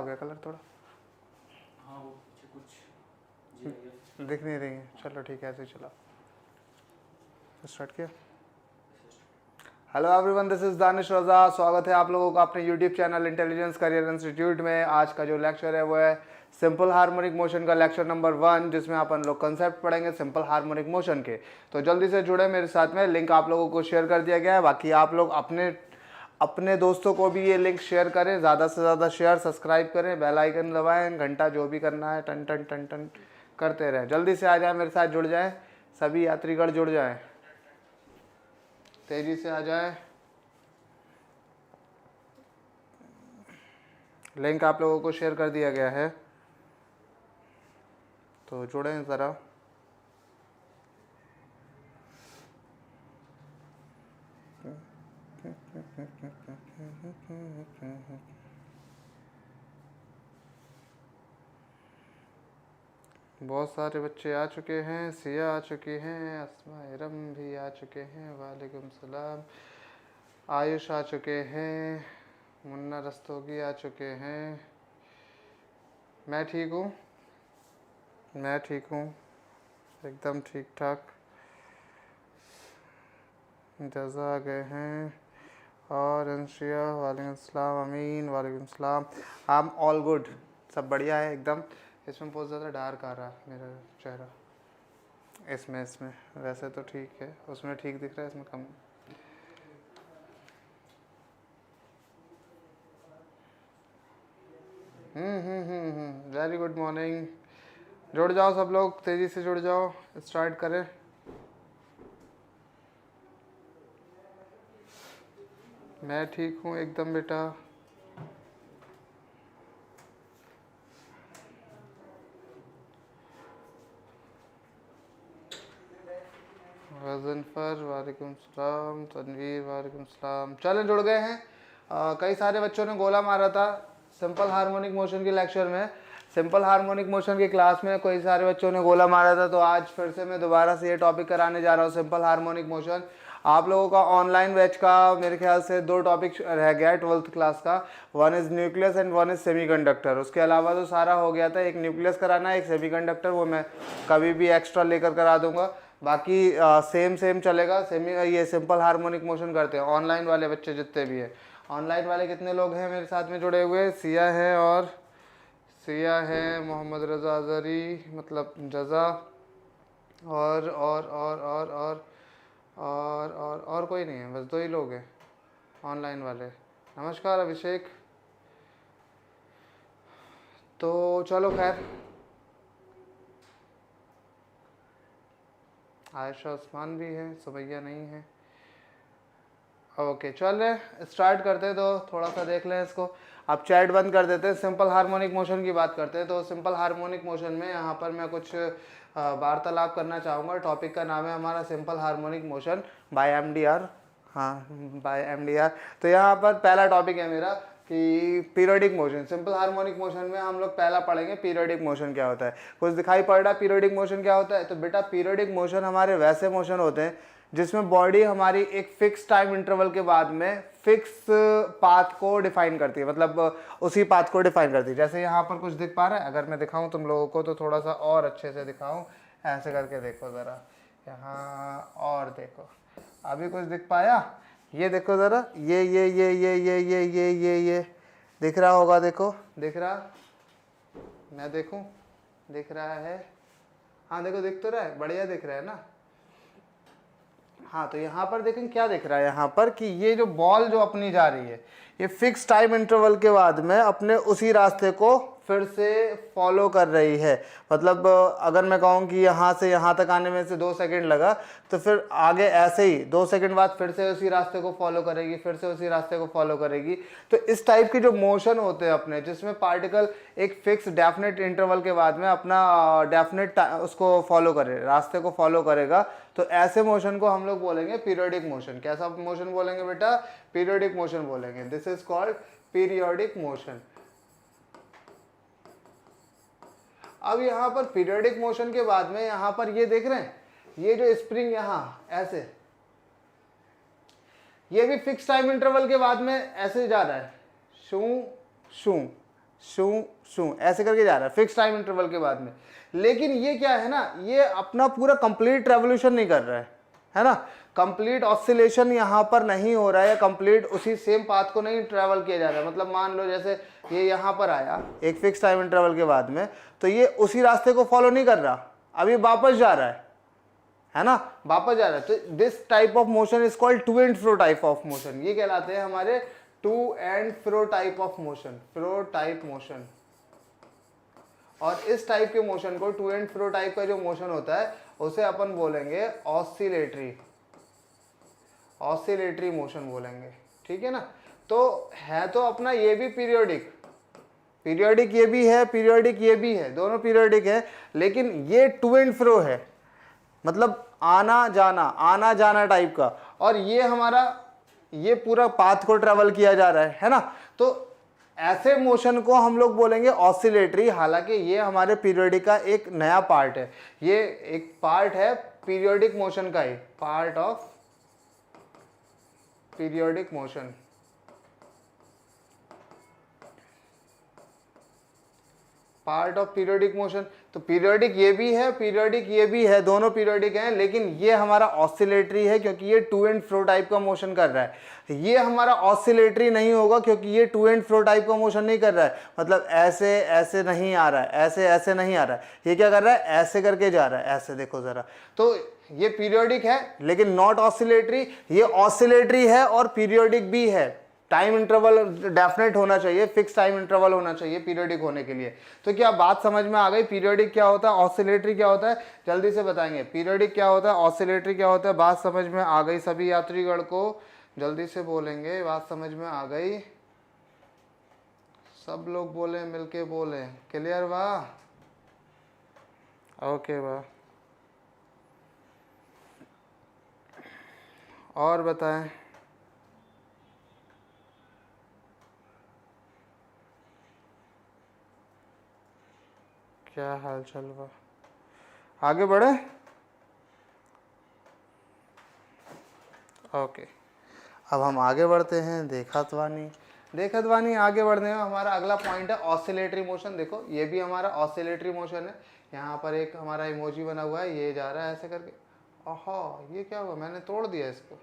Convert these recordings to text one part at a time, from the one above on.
हो गया कलर थोड़ा। हाँ वो पीछे कुछ जी दिख नहीं रही है। चलो ठीक है, ऐसे ही चला। स्टार्ट किया। Hello everyone, this is Danish Raza. स्वागत है आप लोगों का अपने YouTube channel intelligence career institute में। आज का जो लेक्चर है वो है सिंपल हार्मोनिक मोशन का लेक्चर नंबर 1, जिसमें अपन लोग कंसेप्ट पढ़ेंगे सिंपल हार्मोनिक मोशन के। तो जल्दी से जुड़े मेरे साथ में। लिंक आप लोगों को शेयर कर दिया गया है। बाकी आप लोग अपने दोस्तों को भी ये लिंक शेयर करें, ज़्यादा से ज़्यादा शेयर, सब्सक्राइब करें, बेल आइकन दबाएं, घंटा जो भी करना है टन टन टन टन करते रहें। जल्दी से आ जाए, मेरे साथ जुड़ जाएं, सभी यात्रीगण जुड़ जाएं, तेजी से आ जाए। लिंक आप लोगों को शेयर कर दिया गया है, तो जुड़ें ज़रा। बहुत सारे बच्चे आ चुके हैं। सिया आ चुकी हैं, अस्मा इरम भी आ चुके हैं, वालेकुम सलाम। आयुष आ चुके हैं, मुन्ना रस्तोगी आ चुके हैं। मैं ठीक हूँ, मैं ठीक हूँ, एकदम ठीक ठाक। जज़ा आ गए हैं। और अंशिया, वालेकुम सलाम। अमीन, वालेकुम सलाम। आई एम ऑल गुड, सब बढ़िया है एकदम। इसमें बहुत ज़्यादा डार्क आ रहा है मेरा चेहरा। इसमें वैसे तो ठीक है, उसमें ठीक दिख रहा है, इसमें कम। Very good morning. जुड़ जाओ सब लोग, तेज़ी से जुड़ जाओ, स्टार्ट करें। मैं ठीक हूँ एकदम बेटा। गजनफर, वालेकुम सलाम। तनवीर, वालेकुम सलाम। चलें, जुड़ गए हैं। कई सारे बच्चों ने गोला मारा था सिंपल हार्मोनिक मोशन के लेक्चर में। सिंपल हार्मोनिक मोशन की क्लास में कई सारे बच्चों ने गोला मारा था, तो आज फिर से मैं दोबारा से ये टॉपिक कराने जा रहा हूँ, सिंपल हार्मोनिक मोशन। आप लोगों का ऑनलाइन बैच का मेरे ख्याल से 2 टॉपिक रह गया है 12th क्लास का। One is nucleus and one is semiconductor. उसके अलावा तो सारा हो गया था। एक न्यूक्लियस कराना है, एक सेमीकंडक्टर, वो मैं कभी भी एक्स्ट्रा लेकर करा दूंगा। बाकी सेम चलेगा। ये सिंपल हार्मोनिक मोशन करते हैं ऑनलाइन वाले बच्चे जितने भी हैं। ऑनलाइन वाले कितने लोग हैं मेरे साथ में जुड़े हुए? सिया है, मोहम्मद रज़ा अज़हरी, मतलब जज़ा, और कोई नहीं है, बस 2 ही लोग हैं ऑनलाइन वाले। नमस्कार अभिषेक। तो चलो खैर, आयशा उस्मान भी है, सुबैया नहीं है। ओके, चल रहे स्टार्ट करते हैं। तो थोड़ा सा देख लें इसको। अब चैट बंद कर देते हैं, सिंपल हार्मोनिक मोशन की बात करते हैं। तो सिंपल हार्मोनिक मोशन में यहाँ पर मैं कुछ वार्तालाप करना चाहूँगा। टॉपिक का नाम है हमारा simple harmonic motion by MDR. हाँ, बाय एमडीआर। तो यहाँ पर पहला टॉपिक है मेरा कि periodic motion. Simple harmonic motion में हम लोग पहला पढ़ेंगे पीरियोडिक मोशन क्या होता है। कुछ दिखाई पड़ रहा है पीरियोडिक मोशन क्या होता है? तो बेटा पीरियोडिक मोशन हमारे वैसे मोशन होते हैं जिसमें बॉडी हमारी एक फिक्स टाइम इंटरवल के बाद में फिक्स पाथ को डिफाइन करती है, मतलब उसी पाथ को डिफाइन करती है। जैसे यहाँ पर कुछ दिख पा रहा है, अगर मैं दिखाऊं तुम लोगों को तो थोड़ा सा और अच्छे से दिखाऊं, ऐसे करके देखो ज़रा यहाँ, और देखो अभी कुछ दिख पाया? ये देखो ज़रा, ये दिख रहा होगा, देखो दिख रहा, मैं देखूं, दिख रहा है? हाँ देखो, दिख तो रहा है, बढ़िया दिख रहा है ना। हाँ, तो यहाँ पर देखें क्या दिख रहा है यहाँ पर कि ये जो बॉल जो अपनी जा रही है, ये फिक्स टाइम इंटरवल के बाद में अपने उसी रास्ते को फिर से फॉलो कर रही है। मतलब अगर मैं कहूँ कि यहाँ से यहाँ तक आने में से 2 सेकंड लगा, तो फिर आगे ऐसे ही 2 सेकंड बाद फिर से उसी रास्ते को फॉलो करेगी, फिर से उसी रास्ते को फॉलो करेगी। तो इस टाइप के जो मोशन होते हैं अपने, जिसमें पार्टिकल एक फिक्स डेफिनेट इंटरवल के बाद में अपना डेफिनेट उसको फॉलो करे, रास्ते को फॉलो करेगा, तो ऐसे मोशन को हम लोग बोलेंगे पीरियोडिक मोशन। कैसा मोशन बोलेंगे बेटा? पीरियोडिक मोशन बोलेंगे। This is called periodic motion. अब यहाँ पर पीरियोडिक मोशन के बाद में यहाँ पर ये देख रहे हैं, ये जो स्प्रिंग यहाँ ऐसे, ये भी फिक्स टाइम इंटरवल के बाद में ऐसे जा रहा है, शू शू शू शू ऐसे करके जा रहा है फिक्स टाइम इंटरवल के बाद में। लेकिन ये क्या है ना, ये अपना पूरा कंप्लीट रेवोल्यूशन नहीं कर रहा है ना, कंप्लीट ऑसिलेशन यहाँ पर नहीं हो रहा है, कंप्लीट उसी सेम पाथ को नहीं ट्रैवल किया जा रहा है। मतलब मान लो जैसे ये यहाँ पर आया एक फिक्स टाइम इंटरवल के बाद में, तो ये उसी रास्ते को फॉलो नहीं कर रहा, अभी वापस जा रहा है ना, वापस जा रहा है। तो this type of motion is called to and fro type of motion. ये कहलाते हैं हमारे to and fro type of motion, fro type motion. और इस टाइप के मोशन को, टू एंड फ्रो टाइप का जो मोशन होता है उसे अपन बोलेंगे ऑसिलेटरी, ऑसिलेटरी मोशन बोलेंगे, ठीक है ना। तो है तो अपना ये भी पीरियोडिक, पीरियोडिक ये भी है, पीरियोडिक ये भी है, दोनों पीरियोडिक है, लेकिन ये टू एंड फ्रो है, मतलब आना जाना टाइप का। और ये हमारा ये पूरा पाथ को ट्रेवल किया जा रहा है ना। तो ऐसे मोशन को हम लोग बोलेंगे ऑसिलेटरी। हालांकि ये हमारे पीरियोडिक का एक नया पार्ट है, ये एक पार्ट है पीरियोडिक मोशन का ही, part of periodic motion, part of periodic motion. तो पीरियोडिक ये भी है, पीरियोडिक ये भी है, दोनों पीरियोडिक हैं, लेकिन ये हमारा ऑसिलेटरी है क्योंकि ये टू एंड फ्रो टाइप का मोशन कर रहा है। ये हमारा ऑसिलेटरी नहीं होगा क्योंकि ये टू एंड फ्रो टाइप का मोशन नहीं कर रहा है, मतलब ऐसे ऐसे नहीं आ रहा है, ऐसे ऐसे नहीं आ रहा है, ये क्या कर रहा है, ऐसे करके जा रहा है, ऐसे देखो जरा। तो ये पीरियोडिक है लेकिन नॉट ऑसिलेटरी, ये ऑसिलेटरी है और पीरियोडिक भी है। टाइम इंटरवल डेफिनेट होना चाहिए, फिक्स टाइम इंटरवल होना चाहिए पीरियोडिक होने के लिए। तो क्या बात समझ में आ गई, पीरियोडिक क्या होता है, ऑसिलेटरी क्या होता है, जल्दी से बताएंगे। पीरियोडिक क्या होता है, ऑसिलेटरी क्या होता है, बात समझ में आ गई सभी यात्रीगण को, जल्दी से बोलेंगे, बात समझ में आ गई, सब लोग बोले, मिलके बोले, क्लियर वाह, ओके वाह। और बताएं, क्या हाल चल रहा, आगे बढ़े, ओके। अब हम आगे बढ़ते हैं, देखतवानी आगे बढ़ने में हमारा अगला पॉइंट है ऑसिलेटरी मोशन। देखो ये भी हमारा ऑसिलेटरी मोशन है, यहाँ पर एक हमारा इमोजी बना हुआ है, ये जा रहा है ऐसे करके। ओहो ये क्या हुआ, मैंने तोड़ दिया इसको,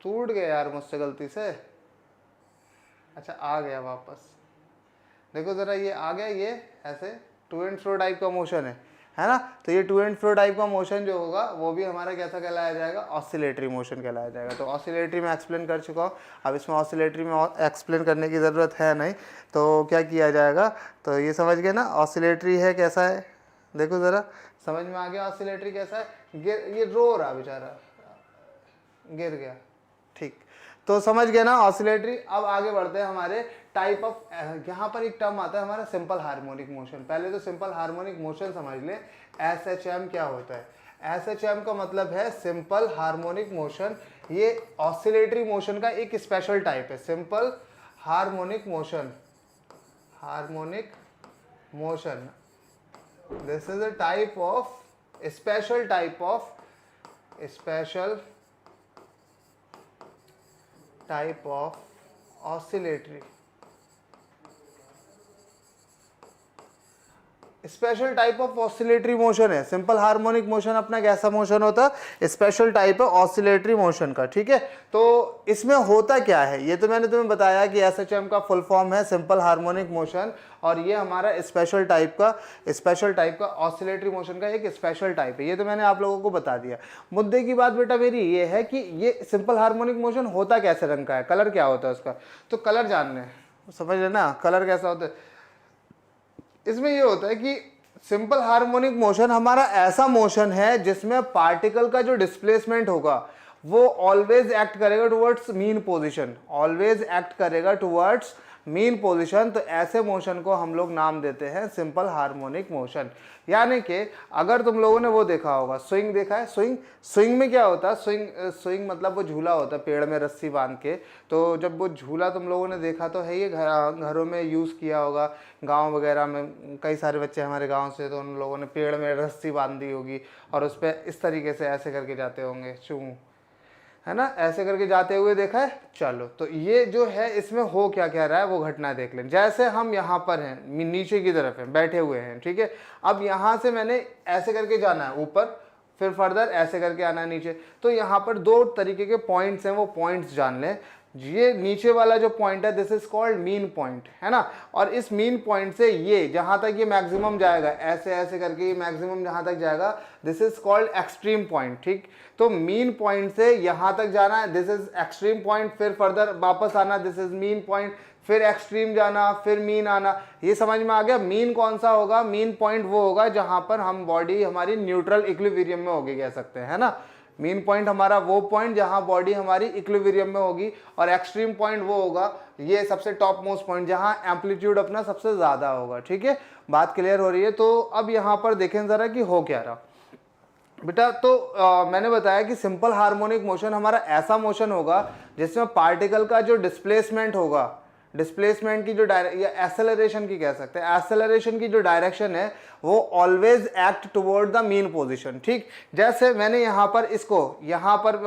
टूट गया यार मुझसे गलती से। अच्छा आ गया वापस, देखो ज़रा ये आ गया, ये ऐसे टू एंड फ्रो टाइप का मोशन है ना। तो ये टू एंड फ्रो टाइप का मोशन जो होगा वो भी हमारा कैसा कहलाया जाएगा, ऑसिलेटरी मोशन कहलाया जाएगा। तो ऑसिलेटरी में एक्सप्लेन कर चुका हूँ, अब इसमें ऑसिलेटरी में एक्सप्लेन करने की ज़रूरत है नहीं। तो क्या किया जाएगा, तो ये समझ गए ना ऑसिलेटरी है कैसा है, देखो ज़रा समझ में आ गया ऑसिलेटरी कैसा है। ये रो रहा बेचारा, गिर गया, ठीक। तो समझ गए ना ऑसिलेटरी। अब आगे बढ़ते हैं हमारे टाइप ऑफ, यहाँ पर एक टर्म आता है हमारा सिंपल हार्मोनिक मोशन। पहले तो सिंपल हार्मोनिक मोशन समझ ले, SHM क्या होता है। SHM का मतलब है सिंपल हार्मोनिक मोशन, ये ऑसिलेटरी मोशन का एक स्पेशल टाइप है, simple harmonic motion, harmonic motion. This is a type of, special type of, special type of oscillatory, special type of oscillatory motion है। सिंपल हार्मोनिक मोशन अपना कैसा motion होता है, special type है oscillatory motion का, ठीक है। तो इसमें होता क्या है, ये तो मैंने तुम्हें बताया कि SHM का फुल फॉर्म है सिंपल हार्मोनिक मोशन, और ये हमारा स्पेशल टाइप का ऑसिलेटरी मोशन का एक स्पेशल टाइप है, ये तो मैंने आप लोगों को बता दिया। मुद्दे की बात बेटा मेरी ये है कि ये सिंपल हार्मोनिक मोशन होता कैसे रंग का है, कलर क्या होता है उसका, तो कलर जानने, समझ लेना कलर कैसा होता है। इसमें ये होता है कि सिंपल हार्मोनिक मोशन हमारा ऐसा मोशन है जिसमें पार्टिकल का जो डिस्प्लेसमेंट होगा वो ऑलवेज एक्ट करेगा towards mean position, always act करेगा टुवर्ड्स मीन पोजीशन। तो ऐसे मोशन को हम लोग नाम देते हैं सिंपल हार्मोनिक मोशन। यानी कि अगर तुम लोगों ने वो देखा होगा, स्विंग देखा है, स्विंग में क्या होता है, स्विंग मतलब वो झूला होता है पेड़ में रस्सी बांध के। तो जब वो झूला तुम लोगों ने देखा तो है, ये घरों में यूज़ किया होगा, गांव वगैरह में कई सारे बच्चे हमारे गांव से, तो उन लोगों ने पेड़ में रस्सी बांधी होगी और उस पर इस तरीके से ऐसे करके जाते होंगे चूँ। है ना, ऐसे करके जाते हुए देखा है। चलो तो ये जो है इसमें हो क्या क्या रहा है वो घटना देख लें। जैसे हम यहाँ पर हैं, नीचे की तरफ हैं, बैठे हुए हैं, ठीक है। अब यहाँ से मैंने ऐसे करके जाना है ऊपर, फिर फर्दर ऐसे करके आना है नीचे। तो यहाँ पर दो तरीके के पॉइंट्स हैं, वो पॉइंट्स जान लें। ये नीचे वाला जो पॉइंट है this is called mean point, है ना। और इस मीन पॉइंट से ये जहां तक ये मैक्सिमम जाएगा, ऐसे ऐसे करके ये मैक्सिमम जहां तक जाएगा, this is called extreme point, ठीक। तो मीन पॉइंट से यहां तक जाना है, दिस इज एक्सट्रीम पॉइंट, फिर फर्दर वापस आना, दिस इज मीन पॉइंट, फिर एक्सट्रीम जाना, फिर मीन आना। ये समझ में आ गया। मीन कौन सा होगा? मीन पॉइंट वो होगा जहां पर हम बॉडी हमारी न्यूट्रल इक्विलिब्रियम में होगी, कह सकते हैं, है ना। मीन पॉइंट हमारा वो पॉइंट जहां बॉडी हमारी इक्विलिब्रियम में होगी, और एक्सट्रीम पॉइंट वो होगा ये सबसे टॉप मोस्ट पॉइंट जहां एम्पलीट्यूड अपना सबसे ज्यादा होगा, ठीक है। बात क्लियर हो रही है। तो अब यहां पर देखें जरा कि हो क्या रहा बेटा। तो मैंने बताया कि सिंपल हार्मोनिक मोशन हमारा ऐसा मोशन होगा जिसमें पार्टिकल का जो डिस्प्लेसमेंट होगा, डिस्प्लेसमेंट की जो या एक्सेलरेशन की कह सकते हैं, एक्सेलरेशन की जो डायरेक्शन है वो always act toward the mean position, ठीक। जैसे मैंने यहाँ पर इसको, यहाँ पर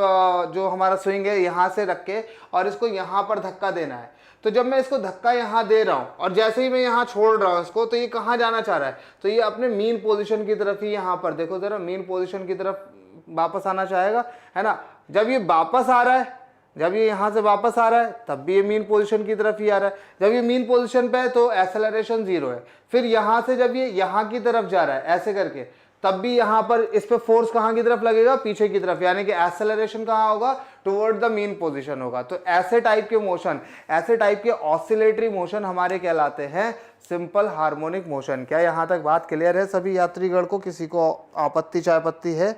जो हमारा स्विंग है यहाँ से रख के और इसको यहाँ पर धक्का देना है। तो जब मैं इसको धक्का यहाँ दे रहा हूँ और जैसे ही मैं यहाँ छोड़ रहा हूँ इसको, तो ये कहाँ जाना चाह रहा है? तो ये अपने मीन पोजीशन की तरफ ही, यहाँ पर देखो जरा, मीन पोजीशन की तरफ वापस आना चाहेगा, है ना। जब ये वापस आ रहा है, जब ये यहाँ से वापस आ रहा है तब भी ये मीन पोजीशन की तरफ ही आ रहा है। जब ये मीन पोजीशन पे है तो एक्सेलरेशन 0 है। फिर यहाँ से जब ये यहाँ की तरफ जा रहा है ऐसे करके, तब भी यहाँ पर इस पे फोर्स कहाँ की तरफ लगेगा? पीछे की तरफ, यानी कि एक्सेलरेशन कहाँ होगा? टुवर्ड द मीन पोजीशन होगा। तो ऐसे टाइप के मोशन, ऐसे टाइप के ऑसिलेटरी मोशन हमारे कहलाते हैं सिंपल हार्मोनिक मोशन। क्या यहाँ तक बात क्लियर है सभी यात्रीगण को? किसी को आपत्ति चाय पत्ती है?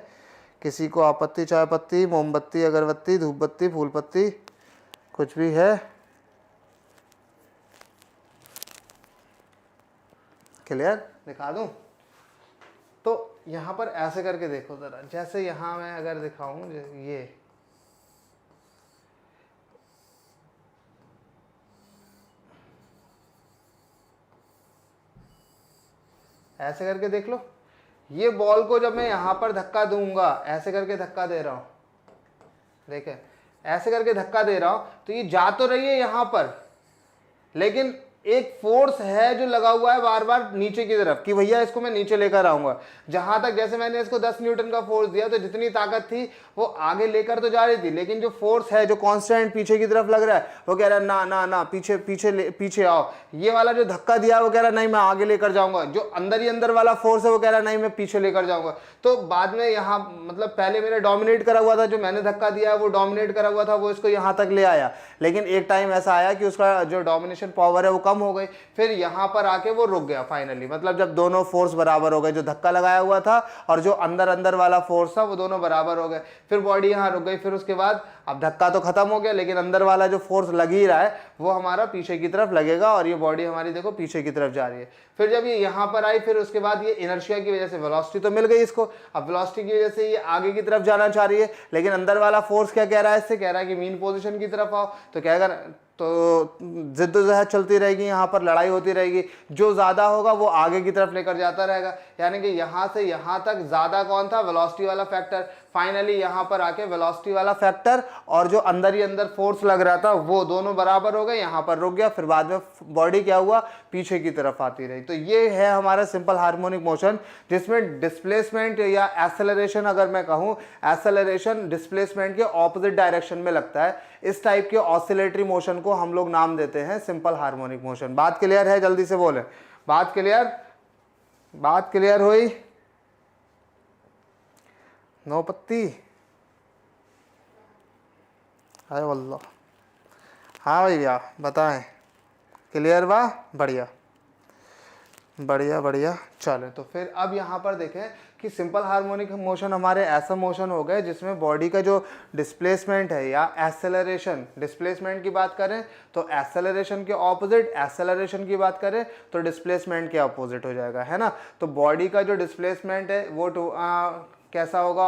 किसी को आपत्ति चाय पत्ती, मोमबत्ती, अगरबत्ती, धूपबत्ती, फूलपत्ती, कुछ भी है? क्लियर? दिखा दूं? तो यहाँ पर ऐसे करके देखो जरा, जैसे यहाँ मैं अगर दिखाऊं, ये ऐसे करके देख लो। ये बॉल को जब मैं यहाँ पर धक्का दूंगा, ऐसे करके धक्का दे रहा हूं, देखें ऐसे करके धक्का दे रहा हूं, तो ये जा तो रही है यहाँ पर, लेकिन एक फोर्स है जो लगा हुआ है बार बार नीचे की तरफ कि भैया इसको मैं नीचे लेकर आऊंगा। जहां तक जैसे मैंने इसको 10 न्यूटन का फोर्स दिया तो जितनी ताकत थी वो आगे लेकर तो जा रही थी, लेकिन जो फोर्स है जो कांस्टेंट पीछे की तरफ लग रहा है वो कह रहा है ना ना ना, पीछे पीछे पीछे आओ। ये वाला जो धक्का दिया वो कह रहा है नहीं मैं आगे लेकर जाऊंगा। जो अंदर ही अंदर वाला फोर्स है वो कह रहा है नहीं मैं पीछे लेकर जाऊंगा। तो बाद में यहाँ मतलब पहले मेरा डोमिनेट करा हुआ था, जो मैंने धक्का दिया वो डोमिनेट करा हुआ था, वो इसको यहाँ तक ले आया। लेकिन एक टाइम ऐसा आया कि उसका जो डोमिनेशन पावर है वो कम हो गई, फिर यहाँ पर आके वो रुक गया फाइनली। मतलब जब दोनों फोर्स बराबर हो गए, जो धक्का लगाया हुआ था और जो अंदर अंदर वाला फोर्स था वो दोनों बराबर हो गए, फिर बॉडी यहाँ रुक गई। फिर उसके बाद अब धक्का तो खत्म हो गया, लेकिन अंदर वाला जो फोर्स लग ही रहा है वो हमारा पीछे की तरफ लगेगा और ये बॉडी हमारी देखो पीछे की तरफ जा रही है। फिर जब ये यहाँ पर आई, फिर उसके बाद ये इनर्शिया की वजह से वेलोसिटी तो मिल गई इसको, अब वेलोसिटी की वजह से ये आगे की तरफ जाना चाह रही है, लेकिन अंदर वाला फोर्स क्या कह रहा है? इससे कह रहा है कि मीन पोजीशन की तरफ आओ। तो क्या कर, तो जिद्दोजहद चलती रहेगी, यहाँ पर लड़ाई होती रहेगी, जो ज़्यादा होगा वो आगे की तरफ लेकर जाता रहेगा। यानी कि यहाँ से यहाँ तक ज़्यादा कौन था? वेलोसिटी वाला फैक्टर। फाइनली यहाँ पर आके वेलोसिटी वाला फैक्टर और जो अंदर ही अंदर फोर्स लग रहा था वो दोनों बराबर हो गए, यहाँ पर रुक गया। फिर बाद में बॉडी क्या हुआ? पीछे की तरफ आती रही। तो ये है हमारा सिंपल हार्मोनिक मोशन, जिसमें डिस्प्लेसमेंट या एक्सेलरेशन, अगर मैं कहूँ एक्सेलरेशन डिस्प्लेसमेंट के ऑपोजिट डायरेक्शन में लगता है। इस टाइप के ऑसिलेटरी मोशन को हम लोग नाम देते हैं सिंपल हार्मोनिक मोशन। बात क्लियर है? जल्दी से बोले, बात क्लियर? बात क्लियर हुई? नो पत्ती? अरे वल्लाह, हाँ भैया बताएं, क्लियर बा? बढ़िया बढ़िया बढ़िया। चलें तो फिर अब यहाँ पर देखें कि सिंपल हार्मोनिक मोशन हमारे ऐसा मोशन हो गए जिसमें बॉडी का जो डिस्प्लेसमेंट है या एक्सेलरेशन, डिस्प्लेसमेंट की बात करें तो एक्सेलरेशन के ऑपोजिट, एक्सेलरेशन की बात करें तो डिस्प्लेसमेंट के ऑपोजिट हो जाएगा, है ना। तो बॉडी का जो डिस्प्लेसमेंट है वो कैसा होगा?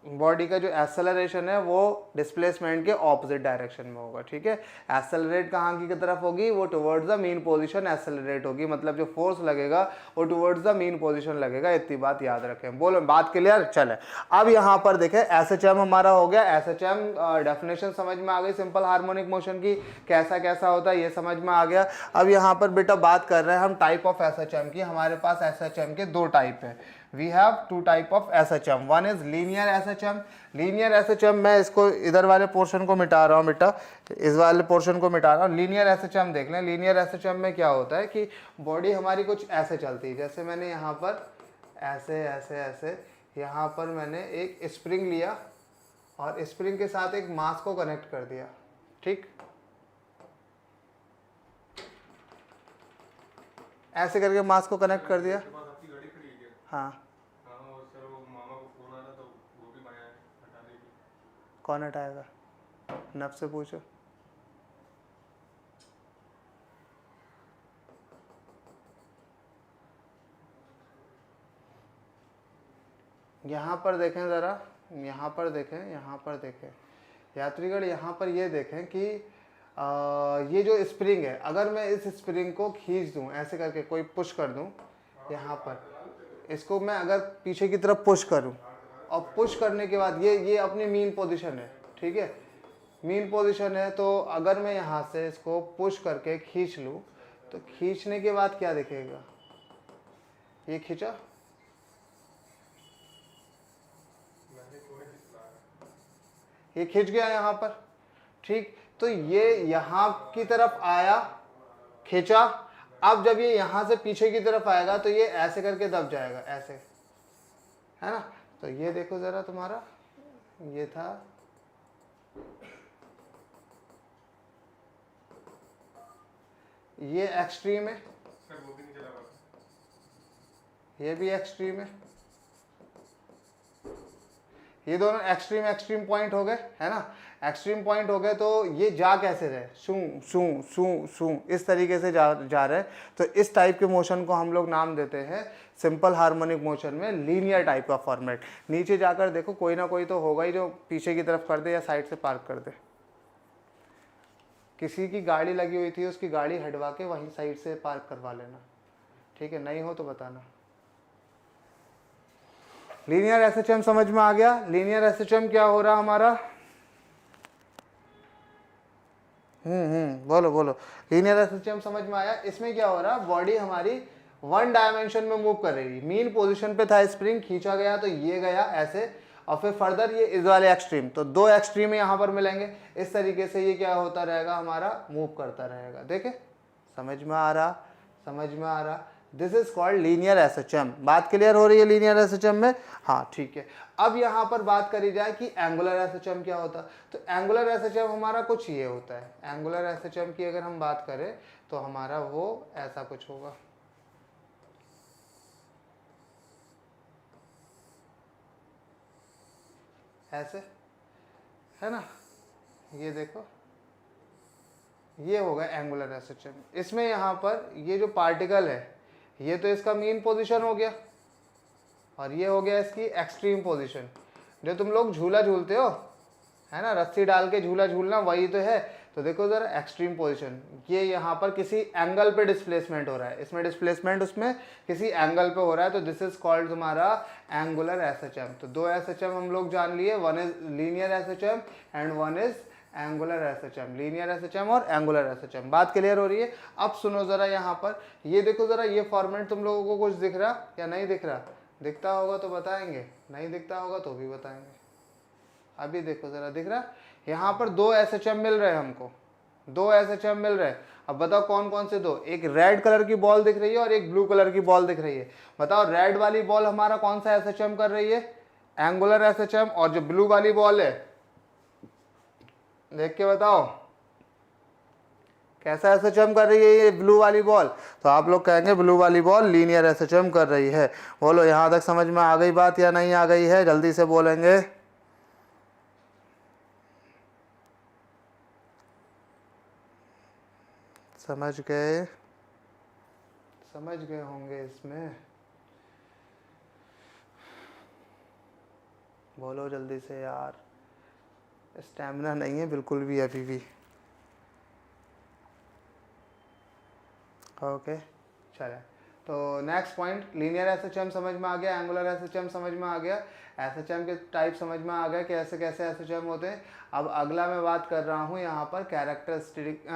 बॉडी का जो एक्सेलरेशन है वो डिस्प्लेसमेंट के ऑपोजिट डायरेक्शन में होगा, ठीक है। एक्सेलरेट कहाँ की तरफ होगी, वो towards the mean position accelerate होगी, मतलब जो फोर्स लगेगा वो टुवर्ड्स द मीन पोजीशन लगेगा, इतनी बात याद रखें। बोलो बात क्लियर। चले अब यहाँ पर देखें एसएचएम हमारा हो गया। एसएचएम डेफिनेशन समझ में आ गई सिंपल हार्मोनिक मोशन की, कैसा कैसा होता है ये समझ में आ गया। अब यहाँ पर बेटा बात कर रहे हैं हम टाइप ऑफ एसएचएम की। हमारे पास एसएचएम के दो टाइप है। We have two type of SHM. One is linear SHM. Linear SHM मैं इसको इधर वाले पोर्शन को मिटा रहा हूँ बेटा, इस वाले पोर्शन को मिटा रहा हूँ। लीनियर SHM देख लें। लीनियर SHM में क्या होता है कि बॉडी हमारी कुछ ऐसे चलती है, जैसे मैंने यहाँ पर ऐसे ऐसे ऐसे यहाँ पर मैंने एक स्प्रिंग लिया और स्प्रिंग के साथ एक मास को कनेक्ट कर दिया, ठीक, ऐसे करके मास को कनेक्ट कर दिया। हाँ कौन हटाएगा, नब से पूछो। यहाँ पर देखें ज़रा, यहाँ पर देखें, यहाँ पर देखें यात्रीगण, यहाँ पर ये देखें कि ये जो स्प्रिंग है, अगर मैं इस स्प्रिंग को खींच दूँ ऐसे करके, कोई पुश कर दूँ यहाँ पर, इसको मैं अगर पीछे की तरफ पुश करूँ और पुश करने के बाद ये अपनी मीन पोजीशन है, ठीक है, मीन पोजीशन है। तो अगर मैं यहाँ से इसको पुश करके खींच लूँ तो खींचने के बाद क्या दिखेगा, ये खींचा, ये खींच गया यहाँ पर, ठीक। तो ये यहाँ की तरफ आया, खींचा। अब जब ये यहाँ से पीछे की तरफ आएगा तो ये ऐसे करके दब जाएगा, ऐसे, है ना। तो ये देखो जरा, तुम्हारा ये था, ये एक्सट्रीम है, ये भी एक्सट्रीम है, ये दोनों एक्सट्रीम एक्सट्रीम पॉइंट हो गए, है ना। एक्सट्रीम पॉइंट हो गए तो ये जा कैसे रहे, शू शू शू शू इस तरीके से जा रहे। तो इस टाइप के मोशन को हम लोग नाम देते हैं सिंपल हार्मोनिक मोशन में लीनियर टाइप का फॉर्मेट। नीचे जाकर देखो कोई ना कोई तो होगा ही जो पीछे की तरफ कर दे या साइड से पार्क कर दे। किसी की गाड़ी लगी हुई थी, उसकी गाड़ी हटवा के वहीं साइड से पार्क करवा लेना, ठीक है, नहीं हो तो बताना। लीनियर एसएचएम समझ में आ गया। लीनियर एसएचएम क्या हो रहा हमारा, बोलो बोलो। लीनियर एसएचएम समझ में आया। इसमें क्या हो रहा, बॉडी हमारी वन डायमेंशन में मूव कर रही है। मीन पोजीशन पे था स्प्रिंग, खींचा गया तो ये गया ऐसे, और फिर फर्दर ये इस वाले एक्सट्रीम, तो दो एक्सट्रीम यहाँ पर मिलेंगे। इस तरीके से ये क्या होता रहेगा, हमारा मूव करता रहेगा। देखे, समझ में आ रहा, समझ में आ रहा। This is called linear SHM. बात क्लियर हो रही है लीनियर एसएचएम में, हाँ ठीक है। अब यहाँ पर बात करी जाए कि एंगुलर एसएचएम क्या होता है, तो एंगुलर एसएचएम हमारा कुछ ये होता है। एंगुलर एसएचएम की अगर हम बात करें तो हमारा वो ऐसा कुछ होगा, ऐसे, है ना। ये देखो, ये होगा एंगुलर एसएचएम। इसमें यहाँ पर ये जो पार्टिकल है, ये तो इसका मीन पोजीशन हो गया और ये हो गया इसकी एक्सट्रीम पोजीशन। जो तुम लोग झूला झूलते हो, है ना, रस्सी डाल के झूला झूलना, वही तो है। तो देखो जरा, एक्सट्रीम पोजीशन, ये यहाँ पर किसी एंगल पे डिस्प्लेसमेंट हो रहा है, इसमें डिस्प्लेसमेंट उसमें किसी एंगल पे हो रहा है, तो दिस इज कॉल्ड तुम्हारा एंगुलर एसएचएम। तो दो एसएचएम हम लोग जान लिए, one is linear SHM and one is angular SHM. Linear SHM और एंगुलर एसएचएम। बात क्लियर हो रही है। अब सुनो जरा, यहाँ पर ये देखो जरा, ये फॉर्मेट तुम लोगों को कुछ दिख रहा या नहीं दिख रहा? दिखता होगा तो बताएंगे, नहीं दिखता होगा तो भी बताएंगे। अभी देखो जरा, दिख रहा? यहाँ पर दो एसएचएम मिल रहे हैं हमको, दो एसएचएम मिल रहे हैं। अब बताओ कौन कौन से दो? एक रेड कलर की बॉल दिख रही है और एक ब्लू कलर की बॉल दिख रही है। बताओ रेड वाली बॉल हमारा कौन सा एसएचएम कर रही है? Angular SHM. और जो ब्लू वाली बॉल है, देख के बताओ कैसा एसएचएम कर रही है ये ब्लू वाली बॉल? तो आप लोग कहेंगे ब्लू वाली बॉल लीनियर एसएचएम कर रही है। बोलो यहाँ तक समझ में आ गई बात या नहीं आ गई है? जल्दी से बोलेंगे। समझ गए? समझ गए होंगे इसमें। बोलो जल्दी से यार, स्टैमिना नहीं है बिल्कुल भी अभी भी। ओके चले, तो नेक्स्ट पॉइंट, लीनियर एसएचएम समझ में आ गया, एंगुलर एसएचएम समझ में आ गया, एसएचएम के टाइप समझ में आ गया कि कैसे कैसे एसएचएम होते हैं। अब अगला मैं बात कर रहा हूँ यहाँ पर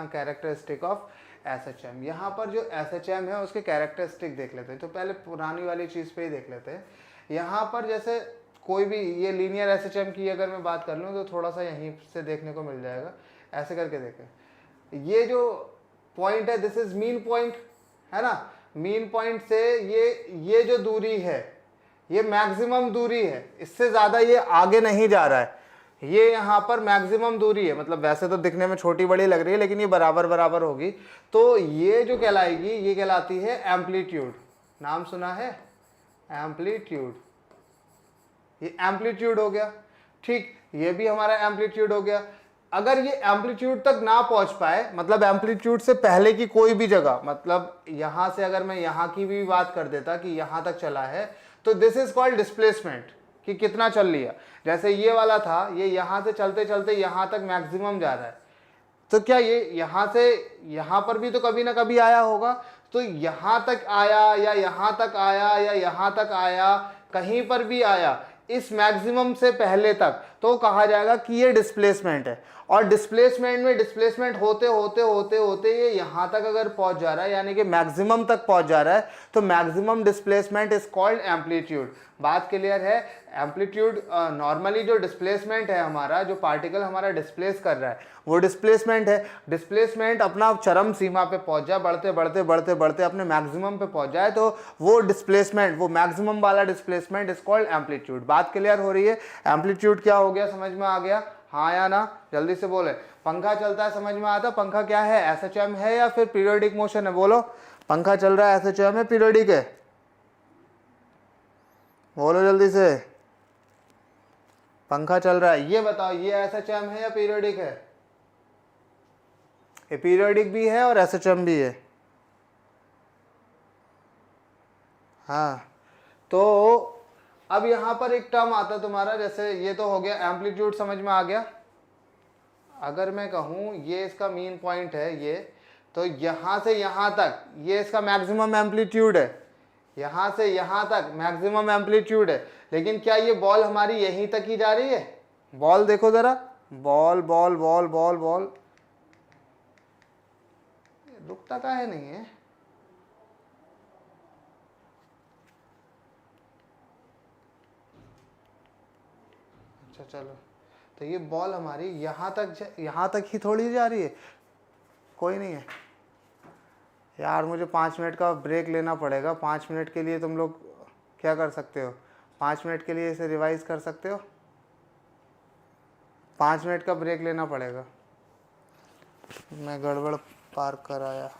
कैरेक्टरिस्टिक ऑफ एसएचएम। यहाँ पर जो एसएचएम है उसके कैरेक्टरिस्टिक देख लेते हैं। तो पहले पुरानी वाली चीज़ पे ही देख लेते हैं। यहाँ पर जैसे कोई भी ये लीनियर एसएचएम की अगर मैं बात कर लूँ तो थोड़ा सा यहीं से देखने को मिल जाएगा। ऐसे करके देखें, ये जो पॉइंट है दिस इज मीन पॉइंट, है ना। मीन पॉइंट से ये जो दूरी है ये मैक्सिमम दूरी है, इससे ज़्यादा ये आगे नहीं जा रहा है। ये यहाँ पर मैक्सिमम दूरी है, मतलब वैसे तो दिखने में छोटी बड़ी लग रही है लेकिन ये बराबर बराबर होगी। तो ये जो कहलाएगी ये कहलाती है एम्पलीट्यूड। नाम सुना है एम्पलीट्यूड, ये एम्पलीट्यूड हो गया। ठीक, ये भी हमारा एम्पलीट्यूड हो गया। अगर ये एम्पलीट्यूड तक ना पहुंच पाए, मतलब एम्पलीट्यूड से पहले की कोई भी जगह, मतलब यहां से अगर मैं यहां की भी बात कर देता कि यहां तक चला है, तो दिस इज कॉल्ड डिस्प्लेसमेंट, कि कितना चल लिया। जैसे ये वाला था, ये यहां से चलते चलते यहां तक मैक्सिमम जा रहा है, तो क्या ये यहां से यहां पर भी तो कभी ना कभी आया होगा। तो यहां तक आया या यहां तक आया या यहां तक आया, कहीं पर भी आया इस मैक्सिमम से पहले तक, तो कहा जाएगा कि ये डिस्प्लेसमेंट है। और डिस्प्लेसमेंट में डिस्प्लेसमेंट होते होते होते होते ये यहां तक अगर पहुंच जा रहा है, यानी कि मैक्सिमम तक पहुंच जा रहा है, तो maximum displacement is called amplitude. बात क्लियर है। एम्पलीट्यूड नॉर्मली जो डिस्प्लेसमेंट है हमारा, जो पार्टिकल हमारा डिस्प्लेस कर रहा है वो डिस्प्लेसमेंट है। डिस्प्लेसमेंट अपना चरम सीमा पे पहुंच जाए, बढ़ते बढ़ते बढ़ते बढ़ते अपने मैक्सिमम पे पहुंच जाए, तो वो डिस्प्लेसमेंट, वो मैक्सिमम वाला डिस्प्लेसमेंट इज कॉल्ड एम्पलीट्यूड। बात क्लियर हो रही है। एम्पलीट्यूड क्या हो गया, समझ में आ गया, हाँ या ना, जल्दी से बोले। पंखा चलता है, समझ में आता, पंखा क्या है, एसएचएम है या फिर पीरियोडिक मोशन है, बोलो। पंखा चल रहा है, एसएचएम है पीरियोडिक है, बोलो जल्दी से। पंखा चल रहा है, ये बताओ ये एसएचएम है या पीरियोडिक है। ये पीरियोडिक भी है और एसएचएम भी है। हाँ, तो अब यहां पर एक टर्म आता है तुम्हारा, जैसे ये तो हो गया एम्पलीट्यूड, समझ में आ गया। अगर मैं कहूं ये इसका मीन पॉइंट है ये, तो यहां से यहां तक ये इसका मैक्सिमम एम्पलीट्यूड है, यहां से यहां तक मैक्सिमम एम्पलीट्यूड है। लेकिन क्या ये बॉल हमारी यहीं तक ही जा रही है, बॉल देखो जरा, ball ball ball ball ball, रुकता का है नहीं है। अच्छा चलो, तो ये बॉल हमारी यहाँ तक ही थोड़ी जा रही है, कोई नहीं है यार। मुझे 5 मिनट का ब्रेक लेना पड़ेगा। 5 मिनट के लिए तुम लोग क्या कर सकते हो, 5 मिनट के लिए इसे रिवाइज कर सकते हो। 5 मिनट का ब्रेक लेना पड़ेगा। मैं गड़बड़ पार कर आया,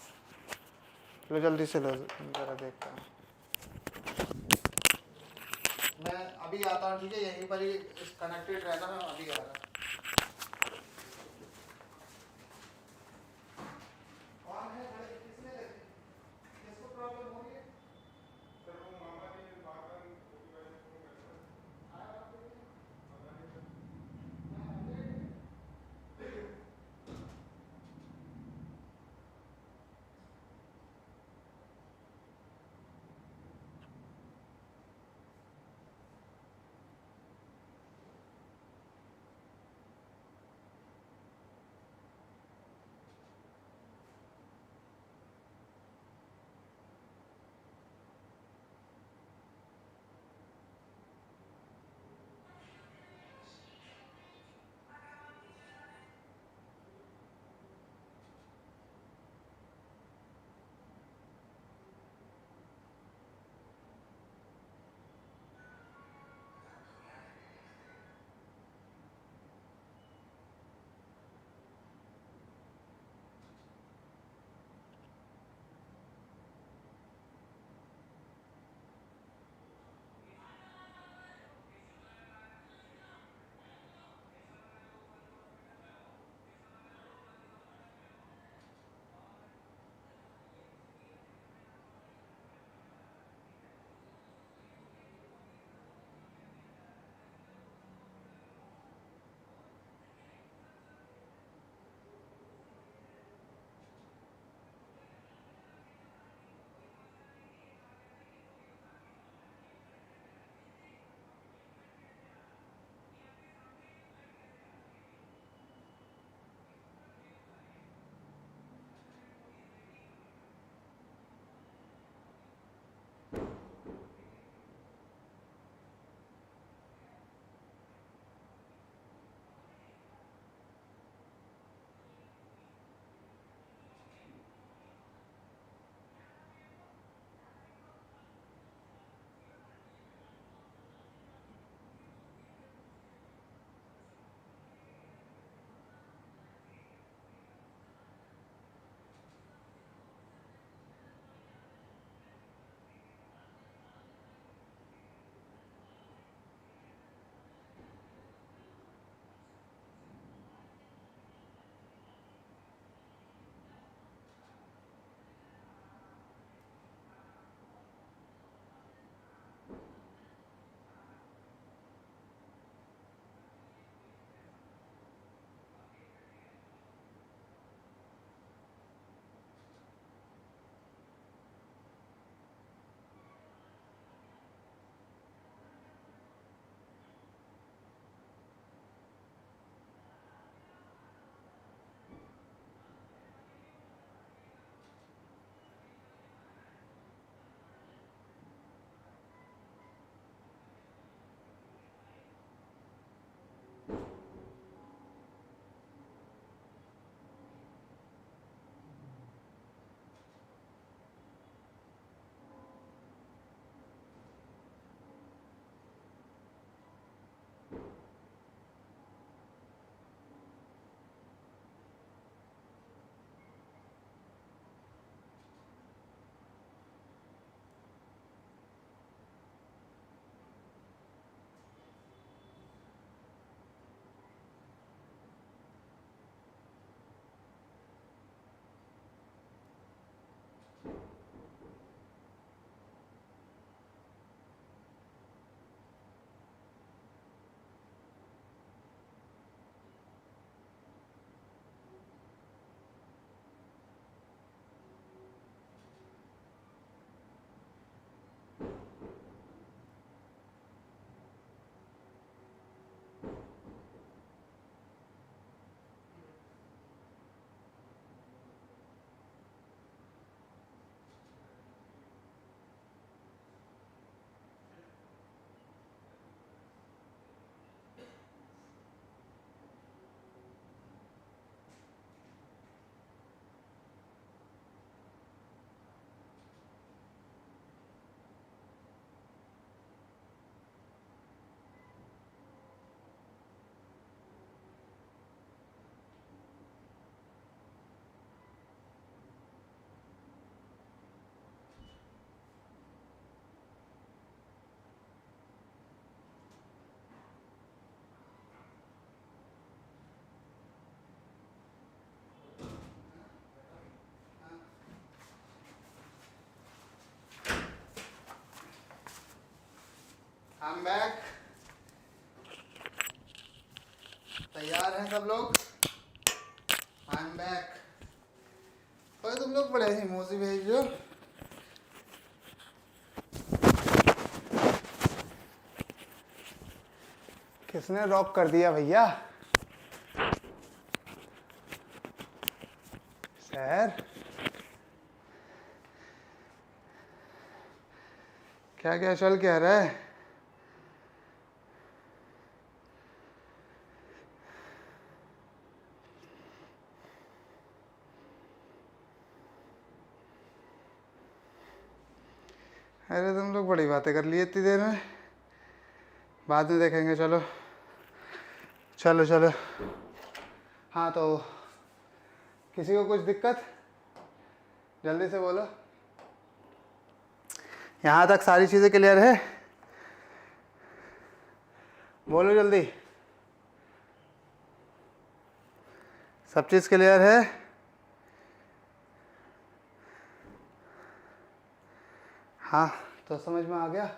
लो जल्दी से लो, ज़रा देखता हूँ। मैं अभी आता हूँ, ठीक है, यहीं पर ही कनेक्टेड रहता, मैं अभी आ रहा हूँ। कौन है भाई, किसने लगी, किसको प्रॉब्लम हो रही है। I am back. तैयार हैं सब लोग? I am back. और तुम लोग बड़े इमोजी भेज रहे हो। किसने रॉक कर दिया भैया? सर क्या क्या चल क्या रहा है? अरे तुम लोग बड़ी बातें कर लिए इतनी देर में, बाद में देखेंगे। चलो चलो चलो। हाँ तो किसी को कुछ दिक्कत? जल्दी से बोलो। यहाँ तक सारी चीज़ें क्लियर है? बोलो जल्दी। सब चीज़ क्लियर है? हाँ तो समझ में आ गया?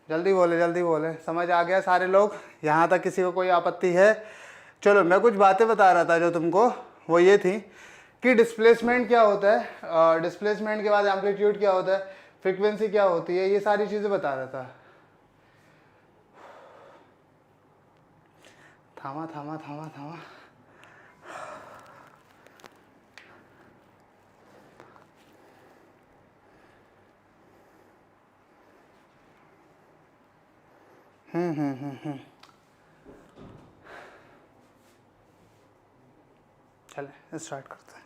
जल्दी बोले जल्दी बोले। समझ आ गया सारे लोग? यहाँ तक किसी को कोई आपत्ति है? चलो मैं कुछ बातें बता रहा था जो तुमको, वो ये थी कि डिस्प्लेसमेंट क्या होता है, डिस्प्लेसमेंट के बाद एम्पलीट्यूड क्या होता है, फ्रीक्वेंसी क्या होती है, ये सारी चीज़ें बता रहा था। थामा थामा थामा थामा। चले स्टार्ट करते हैं।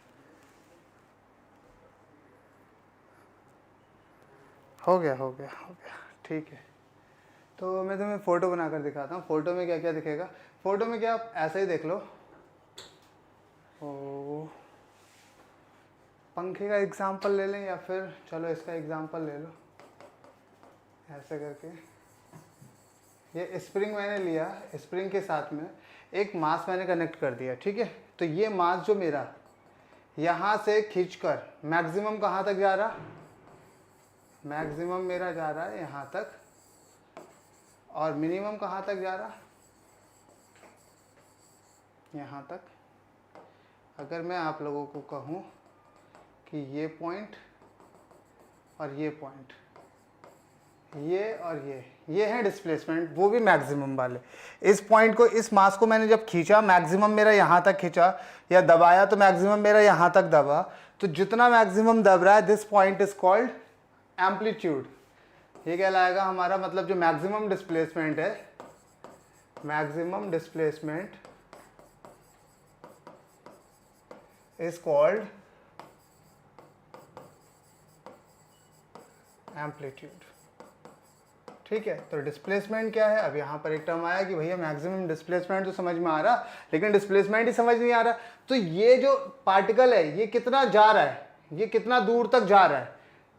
हो गया हो गया हो गया, ठीक है। तो मैं तुम्हें फ़ोटो बनाकर दिखाता हूँ। फ़ोटो में क्या क्या दिखेगा। फ़ोटो में क्या, आप ऐसे ही देख लो। ओ पंखे का एग्जांपल ले लें या फिर चलो इसका एग्जांपल ले लो। ऐसे करके ये स्प्रिंग मैंने लिया, स्प्रिंग के साथ में एक मास मैंने कनेक्ट कर दिया, ठीक है। तो ये मास जो मेरा यहाँ से खींचकर मैक्सिमम कहाँ तक जा रहा, मैक्सिमम मेरा जा रहा है यहाँ तक, और मिनिमम कहाँ तक जा रहा, यहाँ तक। अगर मैं आप लोगों को कहूँ कि ये पॉइंट और ये पॉइंट, ये और ये है डिस्प्लेसमेंट, वो भी मैक्सिमम वाले। इस पॉइंट को, इस मास को मैंने जब खींचा, मैक्सिमम मेरा यहाँ तक खींचा या दबाया तो मैक्सिमम मेरा यहाँ तक दबा। तो जितना मैक्सिमम दब रहा है, this point is called amplitude. ये कहलाएगा हमारा, मतलब जो मैक्सिमम डिस्प्लेसमेंट है, maximum displacement is called amplitude, ठीक है। तो डिस्प्लेसमेंट क्या है? अब यहाँ पर एक टर्म आया कि भैया मैक्सिमम डिस्प्लेसमेंट तो समझ में आ रहा, लेकिन डिस्प्लेसमेंट ही समझ नहीं आ रहा। तो ये जो पार्टिकल है ये कितना जा रहा है, ये कितना दूर तक जा रहा है,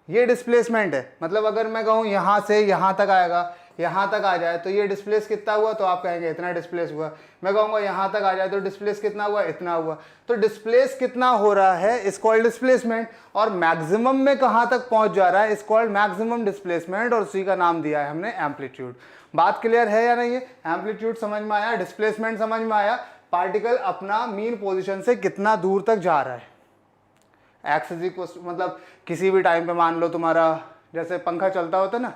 ये डिस्प्लेसमेंट है। मतलब अगर मैं कहूँ यहाँ से यहाँ तक आएगा, यहाँ तक आ जाए तो ये डिस्प्लेस कितना हुआ, तो आप कहेंगे इतना डिस्प्लेस हुआ। मैं कहूँगा यहाँ तक आ जाए तो डिस्प्लेस कितना हुआ, इतना हुआ। तो डिस्प्लेस कितना हो रहा है इज कॉल्ड डिस्प्लेसमेंट, और मैक्सिमम में कहाँ तक पहुँच जा रहा है इज कॉल्ड मैक्सिमम डिस्प्लेसमेंट, और उसी का नाम दिया है हमने एम्पलीट्यूड। बात क्लियर है या नहीं है? एम्पलीट्यूड समझ में आया, डिस्प्लेसमेंट समझ में आया, पार्टिकल अपना मीन पोजिशन से कितना दूर तक जा रहा है। एक्स इज इक्वल, मतलब किसी भी टाइम पे मान लो तुम्हारा, जैसे पंखा चलता होता है ना,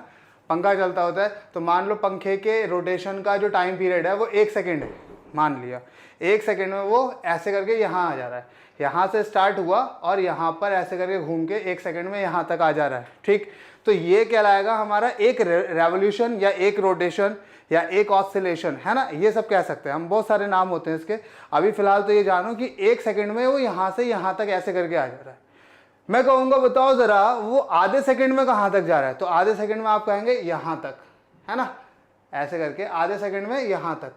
पंखा चलता होता है तो मान लो पंखे के रोटेशन का जो टाइम पीरियड है वो 1 सेकेंड है, मान लिया 1 सेकेंड में वो ऐसे करके यहाँ आ जा रहा है, यहाँ से स्टार्ट हुआ और यहाँ पर ऐसे करके घूम के 1 सेकेंड में यहाँ तक आ जा रहा है, ठीक। तो ये कहलाएगा हमारा एक रेवोल्यूशन या एक रोटेशन या एक ऑसिलेशन, है ना। ये सब कह सकते हैं हम, बहुत सारे नाम होते हैं इसके। अभी फिलहाल तो ये जानो कि 1 सेकेंड में वो यहाँ से यहाँ तक ऐसे करके आ जा रहा है। मैं कहूँगा बताओ ज़रा वो आधे सेकंड में कहाँ तक जा रहा है, तो आधे सेकंड में आप कहेंगे यहाँ तक, है ना, ऐसे करके आधे सेकंड में यहाँ तक।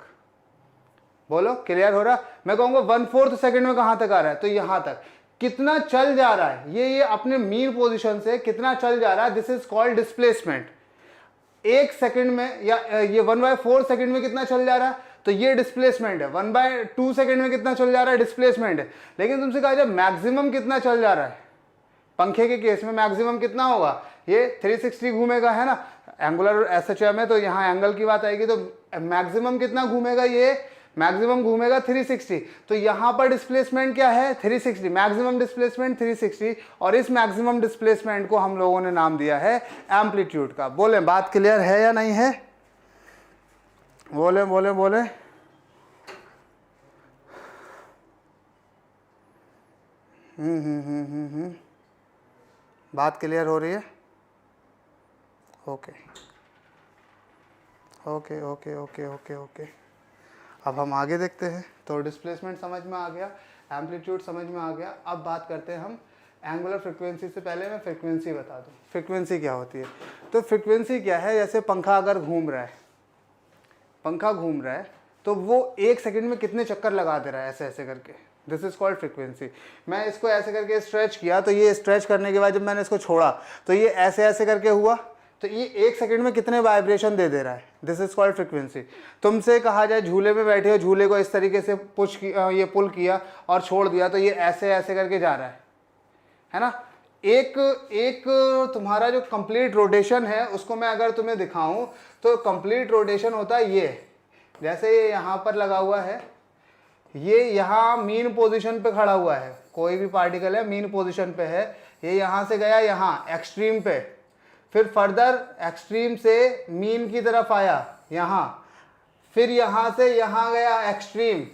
बोलो क्लियर हो रहा? मैं कहूँगा 1/4 सेकंड में कहाँ तक आ रहा है, तो यहाँ तक। कितना चल जा रहा है ये अपने मीन पोजीशन से कितना चल जा रहा है, this is called displacement. 1 second में या ये 1/4 सेकंड में कितना चल जा रहा है, तो ये डिस्प्लेसमेंट है। 1/2 सेकंड में कितना चल जा रहा है, डिस्प्लेसमेंट है। लेकिन तुमसे कहा जाए मैक्सिमम कितना चल जा रहा है, पंखे के केस में मैक्सिमम कितना होगा, ये 360 घूमेगा, है ना, एंगुलर एसएचएम है तो यहाँ एंगल की बात आएगी, तो मैक्सिमम कितना घूमेगा, ये मैक्सिमम घूमेगा 360। तो यहाँ पर डिस्प्लेसमेंट क्या है, 360, मैक्सिमम डिस्प्लेसमेंट 360, और इस मैक्सिमम डिस्प्लेसमेंट को हम लोगों ने नाम दिया है एम्पलीट्यूड का। बोले बात क्लियर है या नहीं है, बोले बोले बोले। बात क्लियर हो रही है, okay okay okay okay okay okay. अब हम आगे देखते हैं। तो डिस्प्लेसमेंट समझ में आ गया, एम्पलीट्यूड समझ में आ गया। अब बात करते हैं हम एंगुलर फ्रिक्वेंसी से। पहले मैं फ्रिक्वेंसी बता दूं, फ्रिक्वेंसी क्या होती है। तो फ्रिक्वेंसी क्या है, जैसे पंखा अगर घूम रहा है, पंखा घूम रहा है तो वो 1 सेकंड में कितने चक्कर लगा दे रहा है, ऐसे ऐसे करके, दिस इज कॉल्ड फ्रिक्वेंसी। मैं इसको ऐसे करके स्ट्रेच किया, तो ये स्ट्रेच करने के बाद जब मैंने इसको छोड़ा तो ये ऐसे ऐसे करके हुआ, तो ये 1 सेकंड में कितने वाइब्रेशन दे दे रहा है, दिस इज कॉल्ड फ्रिक्वेंसी। तुमसे कहा जाए झूले में बैठे हो, झूले को इस तरीके से पुश किया, ये पुल किया और छोड़ दिया, तो ये ऐसे ऐसे करके जा रहा है ना। एक तुम्हारा जो कंप्लीट रोटेशन है उसको मैं अगर तुम्हें दिखाऊं तो कंप्लीट रोटेशन होता है ये, जैसे ये यहाँ पर लगा हुआ है, ये यहाँ मीन पोजीशन पे खड़ा हुआ है, कोई भी पार्टिकल है मीन पोजीशन पे है, ये यहाँ से गया यहाँ एक्सट्रीम पे, फिर फर्दर एक्सट्रीम से मीन की तरफ आया यहाँ, फिर यहाँ से यहाँ गया एक्सट्रीम,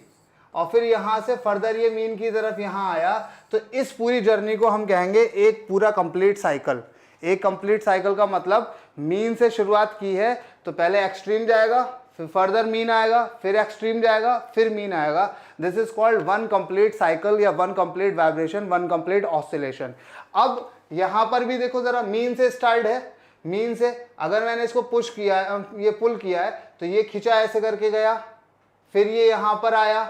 और फिर यहाँ से फर्दर ये मीन की तरफ यहाँ आया। तो इस पूरी जर्नी को हम कहेंगे एक पूरा कंप्लीट साइकिल। एक कंप्लीट साइकिल का मतलब मीन से शुरुआत की है तो पहले एक्सट्रीम जाएगा, फिर फर्दर मीन आएगा, फिर एक्सट्रीम जाएगा, फिर मीन आएगा। This is called one complete cycle या one complete vibration, one complete oscillation. अब यहाँ पर भी देखो जरा, मीन से स्टार्ट है, मीन से अगर मैंने इसको पुश किया है, ये पुल किया है, तो ये खिंचा ऐसे करके गया, फिर ये यहाँ पर आया,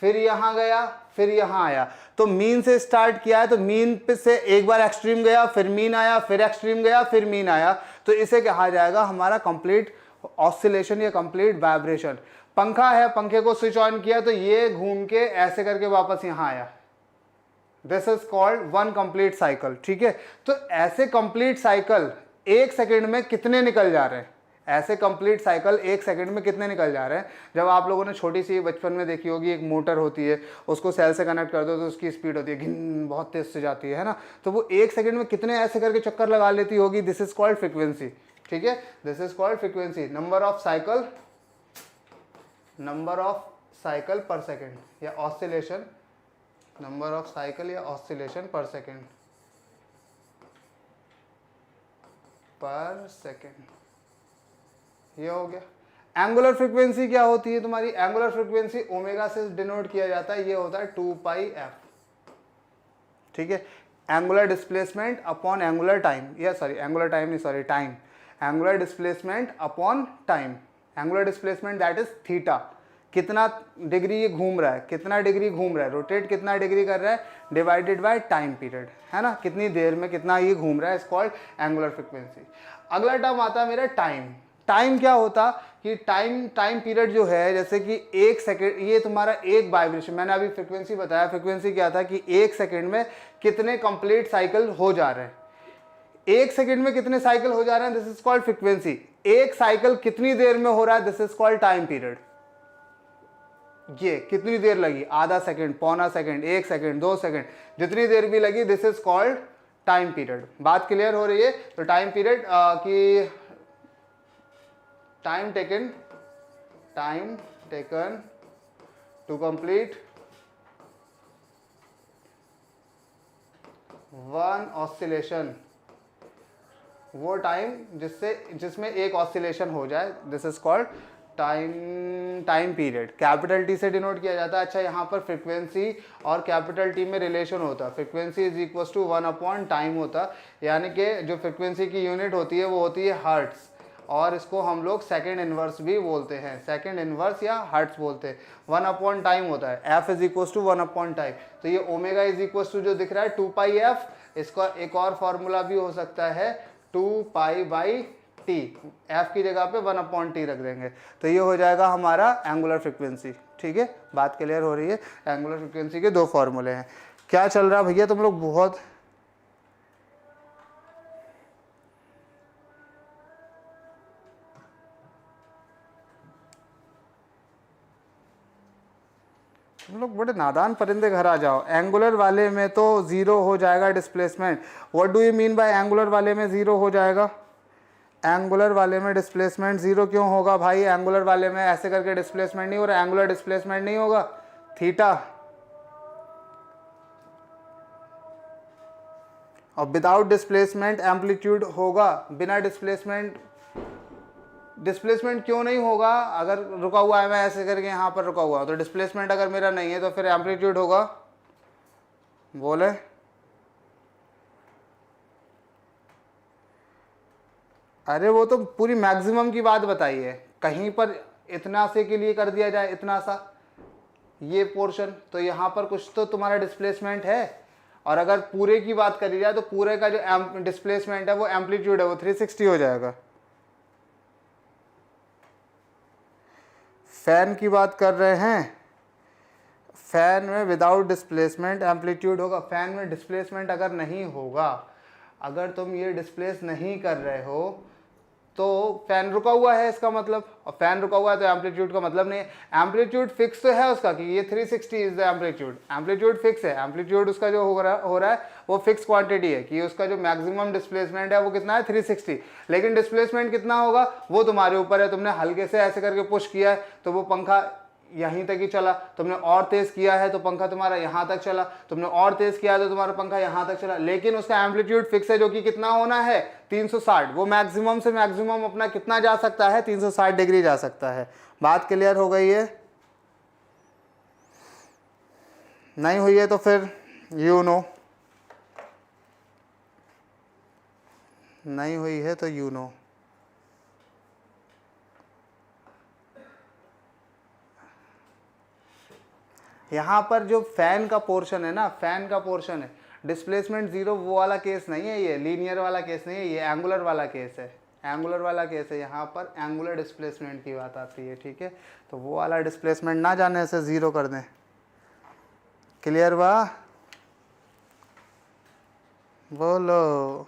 फिर यहाँ गया, फिर यहाँ आया। तो मीन से स्टार्ट किया है तो मीन पे से एक बार एक्सट्रीम गया, फिर मीन आया, फिर एक्सट्रीम गया, फिर मीन आया, तो इसे कहा जाएगा हमारा कंप्लीट ऑसिलेशन या कंप्लीट वाइब्रेशन। पंखा है, पंखे को स्विच ऑन किया तो ये घूम के ऐसे करके वापस यहाँ आया, this is called one complete cycle. ठीक है, तो ऐसे कंप्लीट साइकिल 1 सेकंड में कितने निकल जा रहे हैं, ऐसे कंप्लीट साइकिल 1 सेकंड में कितने निकल जा रहे हैं। जब आप लोगों ने छोटी सी बचपन में देखी होगी, एक मोटर होती है, उसको सेल से कनेक्ट कर दो तो उसकी स्पीड होती है घिन, बहुत तेज से जाती है ना, तो वो 1 सेकंड में कितने ऐसे करके चक्कर लगा लेती होगी, दिस इज कॉल्ड फ्रिक्वेंसी। ठीक है, this is called frequency, number of cycle पर सेकेंड या ऑसिलेशन, नंबर ऑफ साइकिल या ऑसिलेशन पर सेकेंड ये हो गया। एंगुलर फ्रीक्वेंसी क्या होती है तुम्हारी, एंगुलर फ्रीक्वेंसी ओमेगा से डिनोट किया जाता है, ये होता है 2πf। ठीक है, angular displacement upon angular time, या सॉरी एंगुलर टाइम नहीं, sorry time, angular displacement upon time, angular displacement that is theta, कितना डिग्री ये घूम रहा है, कितना डिग्री घूम रहा है, रोटेट कितना डिग्री कर रहा है, डिवाइडेड बाय टाइम पीरियड, है ना, कितनी देर में कितना ये घूम रहा है, इज कॉल्ड एंगुलर फ्रीक्वेंसी। अगला टर्म आता है मेरा टाइम। टाइम क्या होता कि टाइम पीरियड जो है, जैसे कि 1 सेकेंड, ये तुम्हारा एक वाइब्रेशन, मैंने अभी फ्रीक्वेंसी बताया, फ्रीक्वेंसी क्या था कि 1 सेकेंड में कितने कंप्लीट साइकिल हो जा रहे हैं, 1 सेकेंड में कितने साइकिल हो जा रहे हैं, दिस इज कॉल्ड फ्रीक्वेंसी। एक साइकिल कितनी देर में हो रहा है, this is called time period. ये कितनी देर लगी, आधा सेकंड, पौना सेकंड, 1 सेकंड, 2 सेकंड, जितनी देर भी लगी, this is called time period. बात क्लियर हो रही है। तो टाइम पीरियड की time taken to complete one oscillation, वो टाइम जिसमें एक ऑसिलेशन हो जाए, this is called time period. Capital T से डिनोट किया जाता है। अच्छा, यहाँ पर फ्रीक्वेंसी और कैपिटल टी में रिलेशन होता है, फ्रीक्वेंसी इज इक्वल टू 1/टाइम होता, यानी कि जो फ्रीक्वेंसी की यूनिट होती है वो होती है हर्ट्स, और इसको हम लोग सेकेंड इनवर्स भी बोलते हैं, सेकेंड इनवर्स या हर्ट्स बोलते हैं। 1/टाइम होता है, एफ इज इक्वल टू 1/टाइम। तो ये ओमेगा इज इक्वल टू जो दिख रहा है 2πf, इसका एक और फॉर्मूला भी हो सकता है 2π/t, एफ की जगह पे 1/t रख देंगे, तो ये हो जाएगा हमारा एंगुलर फ्रीक्वेंसी। ठीक है, बात क्लियर हो रही है। एंगुलर फ्रीक्वेंसी के 2 फॉर्मूले हैं। क्या चल रहा है भैया, तुम लोग बहुत तुम लोग बड़े नादान परिंदे, घर आ जाओ। एंगुलर वाले में तो 0 हो जाएगा displacement. What do you mean by angular वाले में 0 हो जाएगा? एंगुलर वाले में डिस्प्लेसमेंट 0 क्यों होगा भाई? एंगुलर वाले में ऐसे करके डिस्प्लेसमेंट नहीं हो रहा, एंगुलर डिस्प्लेसमेंट नहीं होगा थीटा। और विदाउट डिस्प्लेसमेंट एम्पलीट्यूड होगा, बिना डिस्प्लेसमेंट डिस्प्लेसमेंट क्यों नहीं होगा? अगर रुका हुआ है मैं ऐसे करके यहाँ पर रुका हुआ, तो डिस्प्लेसमेंट अगर मेरा नहीं है तो फिर एम्पलीट्यूड होगा। बोले अरे वो तो पूरी मैक्सिमम की बात बताई है, कहीं पर इतना से के लिए कर दिया जाए, इतना सा ये पोर्शन, तो यहाँ पर कुछ तो तुम्हारा डिस्प्लेसमेंट है। और अगर पूरे की बात करी जाए तो पूरे का जो डिस्प्लेसमेंट है वो एम्पलीट्यूड है, वो 360 हो जाएगा। फैन की बात कर रहे हैं, फैन में विदाउट डिस्प्लेसमेंट एम्पलीट्यूड होगा। फैन में डिस्प्लेसमेंट अगर नहीं होगा, अगर तुम ये डिस्प्लेस नहीं कर रहे हो तो फैन रुका हुआ है इसका मतलब, और फैन रुका हुआ है तो एम्पलीट्यूड का मतलब नहीं है। एम्पलीट्यूड फिक्स तो है उसका कि ये 360 is the amplitude, amplitude fix है। एम्पलीट्यूड उसका जो हो रहा है वो फिक्स क्वांटिटी है कि उसका जो मैक्सिमम डिस्प्लेसमेंट है वो कितना है, 360। लेकिन डिस्प्लेसमेंट कितना होगा वो तुम्हारे ऊपर है। तुमने हल्के से ऐसे करके पुश किया है तो वो पंखा यहीं तक ही चला, तुमने और तेज किया है तो पंखा तुम्हारा यहाँ तक चला, तुमने और तेज किया है तो तुम्हारा पंखा यहाँ तक चला। लेकिन उसका एम्पलीट्यूड फिक्स है जो कि कितना होना है, 360। वो मैक्सिमम से मैक्सिमम अपना कितना जा सकता है, 360 डिग्री जा सकता है। बात क्लियर हो गई है? नहीं हुई है तो फिर यू नो, नहीं हुई है तो यू नो। यहाँ पर जो फैन का पोर्शन है ना, फैन का पोर्शन है, डिस्प्लेसमेंट 0 वो वाला केस नहीं है, ये लीनियर वाला केस नहीं है, ये एंगुलर वाला केस है। एंगुलर वाला केस है, यहाँ पर एंगुलर डिस्प्लेसमेंट की बात आती है। ठीक है, तो वो वाला डिस्प्लेसमेंट ना जाने से 0 कर दें। क्लियर बा? बोलो।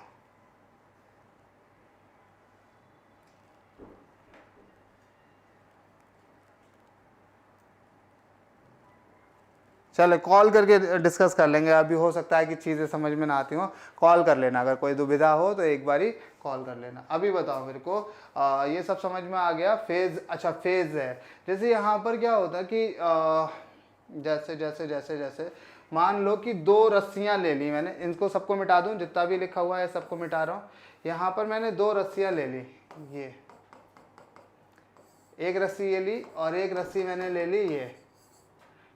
चलो कॉल करके डिस्कस कर लेंगे, अभी हो सकता है कि चीज़ें समझ में ना आती हो, कॉल कर लेना। अगर कोई दुविधा हो तो एक बारी कॉल कर लेना। अभी बताओ मेरे को, ये सब समझ में आ गया? फेज, अच्छा फेज है। जैसे यहाँ पर क्या होता है कि जैसे जैसे जैसे जैसे मान लो कि 2 रस्सियाँ ले ली मैंने, इनको सबको मिटा दूँ, जितना भी लिखा हुआ है सबको मिटा रहा हूँ। यहाँ पर मैंने 2 रस्सियाँ ले ली, ये एक रस्सी ये ली और एक रस्सी मैंने ले ली ये।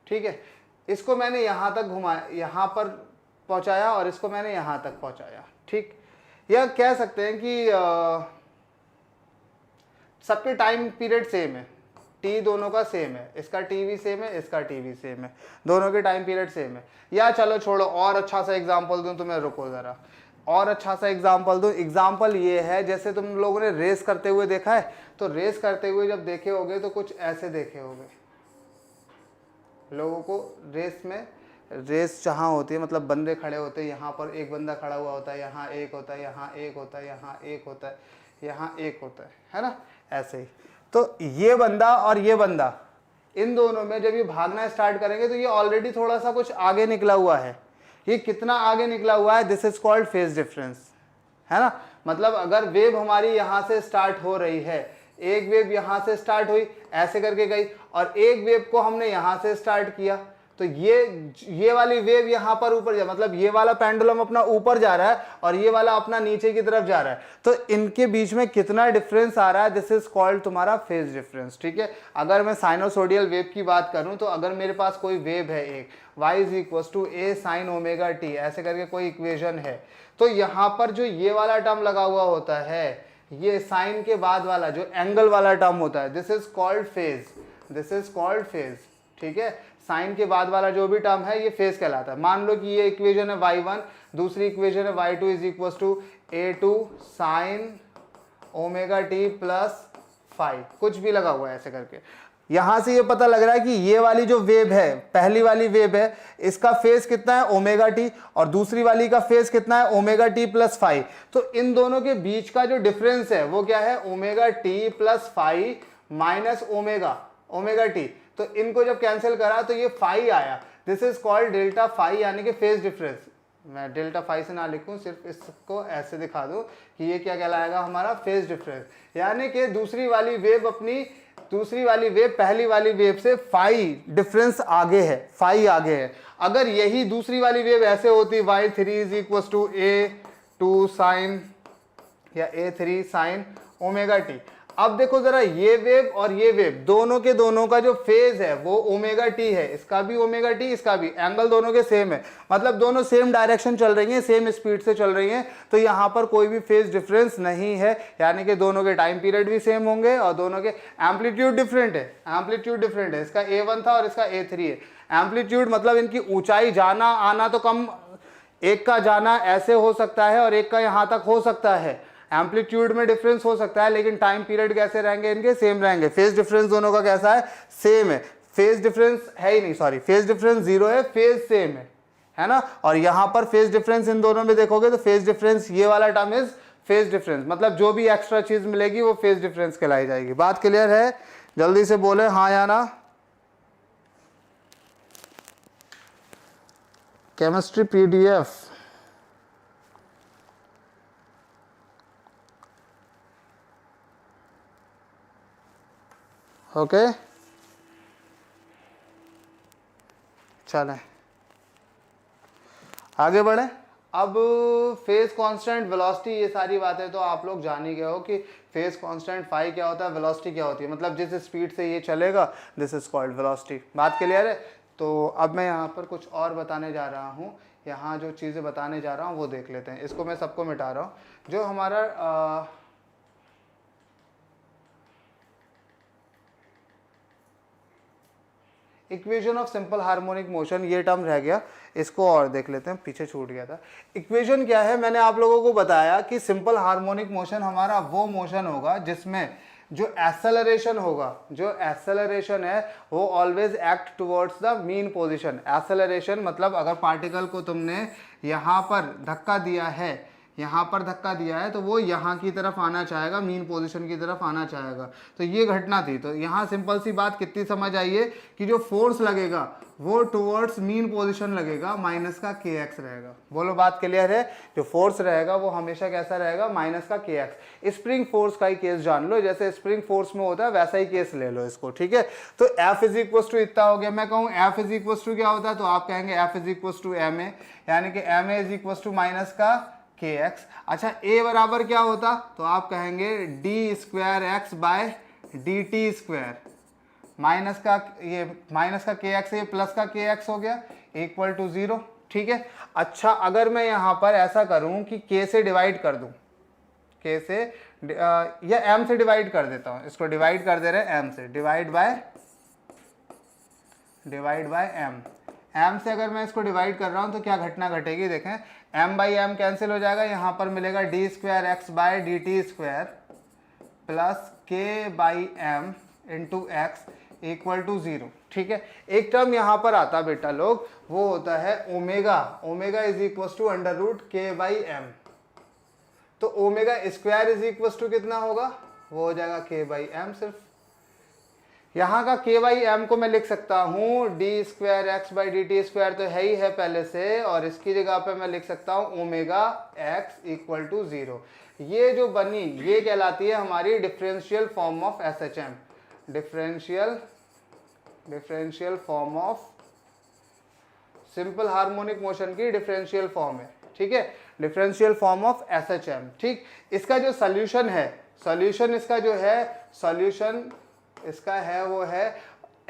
ठीक है, इसको मैंने यहाँ तक घुमाया, यहाँ पर पहुँचाया और इसको मैंने यहाँ तक पहुँचाया। ठीक, यह कह सकते हैं कि सबके टाइम पीरियड सेम है, टी दोनों का सेम है, इसका टी भी सेम है, इसका टी भी सेम है, दोनों के टाइम पीरियड सेम है। या चलो छोड़ो, और अच्छा सा एग्जांपल दूं तुम्हें, रुको ज़रा, और अच्छा सा एग्जांपल दूं। एग्जांपल ये है, जैसे तुम लोगों ने रेस करते हुए देखा है, तो रेस करते हुए जब देखे होगे तो कुछ ऐसे देखे होंगे लोगों को। रेस में, रेस जहाँ होती है मतलब बंदे खड़े होते हैं, यहाँ पर एक बंदा खड़ा हुआ होता है, यहाँ एक होता है, यहाँ एक होता है, यहाँ एक होता है, यहाँ एक होता है ना, ऐसे ही। तो ये बंदा और ये बंदा, इन दोनों में जब ये भागना स्टार्ट करेंगे तो ये ऑलरेडी थोड़ा सा कुछ आगे निकला हुआ है। ये कितना आगे निकला हुआ है, this is called phase difference, है ना। मतलब अगर वेव हमारी यहाँ से स्टार्ट हो रही है, एक वेव यहाँ से स्टार्ट हुई, ऐसे करके गई, और एक वेव को हमने यहाँ से स्टार्ट किया, तो ये वाली वेव यहाँ पर ऊपर जा, मतलब ये वाला पेंडुलम अपना ऊपर जा रहा है और ये वाला अपना नीचे की तरफ जा रहा है। तो इनके बीच में कितना डिफरेंस आ रहा है, दिस इज कॉल्ड तुम्हारा फेज डिफरेंस। ठीक है, अगर मैं साइनोसोडियल वेव की बात करूं तो अगर मेरे पास कोई वेव है एक, y = a sin omega t, ऐसे करके कोई इक्वेशन है, तो यहाँ पर जो ये वाला टर्म लगा हुआ होता है, ये साइन के बाद वाला जो एंगल वाला टर्म होता है, this is called phase, this is called phase. ठीक है, साइन के बाद वाला जो भी टर्म है ये फेज कहलाता है। मान लो कि ये इक्वेशन है y1, दूसरी इक्वेशन है y2 = a2 sin omega t + phi, कुछ भी लगा हुआ है ऐसे करके। यहां से ये पता लग रहा है कि ये वाली जो वेव है, पहली वाली वेव है, इसका फेज कितना है ओमेगा टी, और दूसरी वाली का फेज कितना है ओमेगा टी + phi। तो इन दोनों के बीच का जो डिफरेंस है वो क्या है, omega t + phi - omega t. तो इनको जब कैंसिल करा तो ये फाई आया, this is called delta phi यानी कि फेज डिफरेंस। मैं डेल्टा फाई से ना लिखूं, सिर्फ इसको ऐसे दिखा दूं कि ये क्या कहलाएगा हमारा फेज डिफरेंस, यानी कि दूसरी वाली वेव पहली वाली वेव से फाई डिफरेंस आगे है, फाई आगे है। अगर यही दूसरी वाली वेव ऐसे होती y3 is equal to a2 sign या a3 साइन ओमेगा टी, अब देखो जरा ये वेव और ये वेव दोनों के दोनों का जो फेज है वो ओमेगा टी है, इसका भी ओमेगा टी, इसका भी, एंगल दोनों के सेम है, मतलब दोनों सेम डायरेक्शन चल रही हैं, सेम स्पीड से चल रही हैं, तो यहाँ पर कोई भी फेज डिफरेंस नहीं है, यानी कि दोनों के टाइम पीरियड भी सेम होंगे और दोनों के एम्पलीट्यूड डिफरेंट है, एम्पलीट्यूड डिफरेंट है, इसका a1 था और इसका a3 है। एम्पलीट्यूड मतलब इनकी ऊंचाई जाना आना तो कम, एक का जाना ऐसे हो सकता है और एक का यहाँ तक हो सकता है, एम्पलीट्यूड में डिफरेंस हो सकता है, लेकिन टाइम पीरियड कैसे रहेंगे इनके, सेम रहेंगे। फेज डिफरेंस दोनों का कैसा है, सेम है, फेज डिफरेंस है ही नहीं, सॉरी फेज डिफरेंस 0 है, फेज सेम है ना। और यहां पर फेज डिफरेंस इन दोनों में देखोगे तो फेज डिफरेंस ये वाला टर्म इज फेज डिफरेंस, मतलब जो भी एक्स्ट्रा चीज मिलेगी वो फेज डिफरेंस कहलाई जाएगी। बात क्लियर है, जल्दी से बोले हाँ या ना। केमिस्ट्री पीडीएफ ओके चलें आगे बढ़े। अब फेज कांस्टेंट, वेलोसिटी, ये सारी बातें तो आप लोग जान ही गए हो कि फेज कांस्टेंट फाई क्या होता है, वेलोसिटी क्या होती है, मतलब जिस स्पीड से ये चलेगा दिस इज कॉल्ड वेलोसिटी। बात क्लियर है। तो अब मैं यहाँ पर कुछ और बताने जा रहा हूँ, यहाँ जो चीज़ें बताने जा रहा हूँ वो देख लेते हैं। इसको मैं सबको मिटा रहा हूँ। जो हमारा equation of simple harmonic motion, ये टर्म रह गया, इसको और देख लेते हैं, पीछे छूट गया था। इक्वेशन क्या है, मैंने आप लोगों को बताया कि सिंपल हार्मोनिक मोशन हमारा वो मोशन होगा जिसमें जो एक्सेलरेशन होगा, जो एक्सेलरेशन है वो always act towards the mean position. Acceleration मतलब अगर पार्टिकल को तुमने यहाँ पर धक्का दिया है, यहाँ पर धक्का दिया है तो वो यहाँ की तरफ आना चाहेगा, मीन पोजीशन की तरफ आना चाहेगा, तो ये घटना थी। तो यहाँ सिंपल सी बात कितनी समझ आई है कि जो फोर्स लगेगा वो टुवर्ड्स मीन पोजीशन लगेगा, माइनस का के एक्स रहेगा। बोलो बात क्लियर है। जो फोर्स रहेगा वो हमेशा कैसा रहेगा, माइनस का के एक्स। स्प्रिंग फोर्स का ही केस जान लो, जैसे स्प्रिंग फोर्स में होता है वैसा ही केस ले लो इसको, ठीक है। तो F इज इक्वल टू इतना हो गया, मैं कहूँ F इज इक्वल टू क्या होता है, तो आप कहेंगे F is equal to m a, यानी कि m a is equal to minus का के एक्स। अच्छा a बराबर क्या होता, तो आप कहेंगे d square x by d t square, minus का ये माइनस का के एक्स, ये प्लस का के एक्स हो गया, इक्वल टू 0, ठीक है। अच्छा अगर मैं यहाँ पर ऐसा करूँ कि k से डिवाइड कर दूँ, k से या m से डिवाइड कर देता हूँ, इसको डिवाइड कर दे रहे हैं m से, डिवाइड बाय m, m से अगर मैं इसको डिवाइड कर रहा हूँ तो क्या घटना घटेगी, देखें m बाई एम कैंसिल हो जाएगा, यहाँ पर मिलेगा d square x by d t square plus k by m into x equal to 0, ठीक है। एक टर्म यहाँ पर आता बेटा लोग, वो होता है omega, omega is equal to under root k by m, तो omega square is equal to कितना होगा, वो हो जाएगा के बाई एम। सिर्फ यहाँ का के बाई एम को मैं लिख सकता हूँ D square x by d t square, तो है ही है पहले से, और इसकी जगह पे मैं लिख सकता हूँ ओमेगा एक्स इक्वल टू 0। ये जो बनी ये कहलाती है हमारी differential form of S H M, differential form of simple harmonic motion की डिफरेंशियल फॉर्म है, ठीक है, differential form of S H M, ठीक। इसका जो सोल्यूशन है, सोल्यूशन इसका जो है, सोल्यूशन इसका है वो है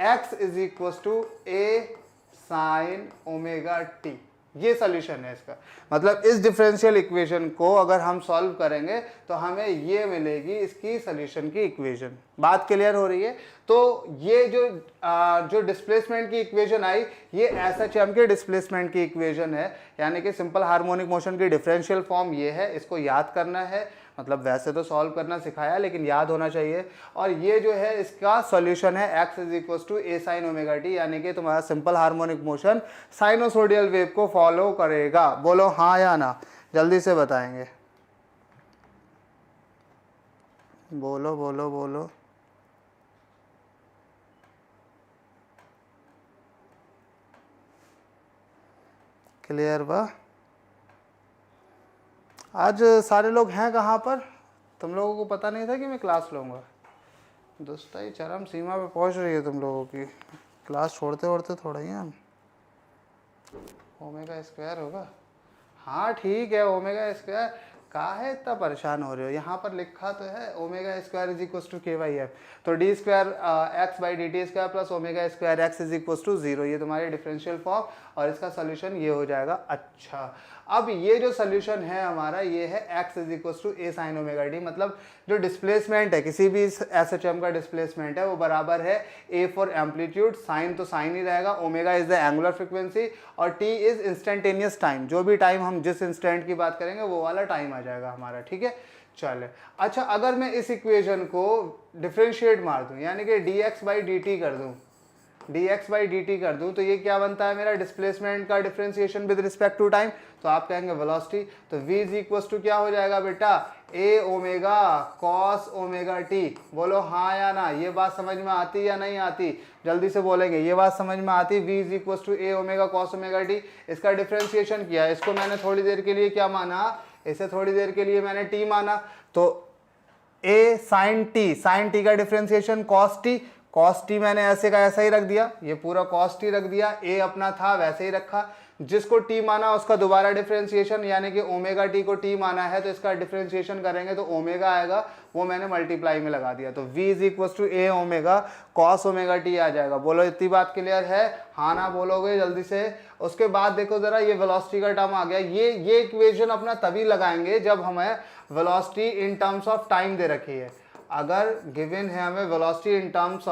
x is equal to a sine omega t, ये सोल्यूशन है इसका। मतलब इस डिफरेंशियल इक्वेशन को अगर हम सॉल्व करेंगे तो हमें ये मिलेगी इसकी सोल्यूशन की इक्वेशन। बात क्लियर हो रही है। तो ये जो डिस्प्लेसमेंट की इक्वेशन आई, ये एसएचएम के डिस्प्लेसमेंट की इक्वेशन है, यानी कि सिंपल हार्मोनिक मोशन की डिफरेंशियल फॉर्म ये है। इसको याद करना है, मतलब वैसे तो सॉल्व करना सिखाया लेकिन याद होना चाहिए। और ये जो है इसका सॉल्यूशन है x is equal to a sine omega t, यानी कि तुम्हारा simple harmonic motion sinusoidal wave को फॉलो करेगा। बोलो हाँ या ना, जल्दी से बताएंगे, बोलो बोलो बोलो। क्लियर बा? आज सारे लोग हैं कहाँ पर? तुम लोगों को पता नहीं था कि मैं क्लास लूँगा? दोस्ताई चरम सीमा पे पहुँच रही है तुम लोगों की। क्लास छोड़ते छोड़ते थोड़ा ही हम। ओमेगा स्क्वायर होगा, हाँ ठीक है, ओमेगा स्क्वायर। काहे इतना परेशान हो रहे हो? यहाँ पर लिखा तो है omega square is equal to k by f, तो d square x by d t square plus omega square x is equal to 0, ये तुम्हारी डिफरेंशियल फॉर्म, और इसका सोल्यूशन ये हो जाएगा। अच्छा, अब ये जो सोल्यूशन है हमारा, ये है x is equal to a sine omega d, मतलब जो डिस्प्लेसमेंट है किसी भी एसएचएम का डिस्प्लेसमेंट है वो बराबर है ए फॉर एम्पलीट्यूड, साइन तो साइन ही रहेगा, omega is the angular frequency, और टी इज इंस्टेंटेनियस टाइम, जो भी टाइम हम जिस इंस्टेंट की बात करेंगे वो वाला टाइम आ जाएगा हमारा। ठीक है, चले। अच्छा, अगर मैं इस इक्वेशन को डिफरेंशिएट मार दूं, यानी कि D x by d T कर दूं, dx बाई डी टी कर दूं, तो ये क्या बनता है मेरा? डिस्प्लेसमेंट का differentiation with respect to time, तो आप कहेंगे वेलोसिटी, तो v इज इक्वल टू क्या हो जाएगा बेटा? a omega cos omega t. बोलो हाँ या ना, ये बात समझ में आती या नहीं आती? जल्दी से बोलेंगे, ये बात समझ में आती? v is equal to a omega cos omega t, इसका डिफरेंशिएशन किया, इसको मैंने थोड़ी देर के लिए क्या माना? इसे थोड़ी देर के लिए मैंने t माना, तो a साइन टी का differentiation cos T, cos T मैंने ऐसे का ऐसा ही रख दिया, ये पूरा कॉस टी रख दिया, ए अपना था वैसे ही रखा, जिसको टी माना उसका दोबारा डिफरेंशिएशन, यानी कि ओमेगा टी को टी माना है तो इसका डिफरेंशिएशन करेंगे तो ओमेगा आएगा, वो मैंने मल्टीप्लाई में लगा दिया, तो v is equal to a omega cos omega t आ जाएगा। बोलो इतनी बात क्लियर है? हाँ ना बोलोगे जल्दी से? उसके बाद देखो जरा, ये वेलोसिटी का टर्म आ गया, ये इक्वेशन अपना तभी लगाएंगे जब हमें velocity in terms of time दे रखी है। अगर गिवन है हमें velocity in terms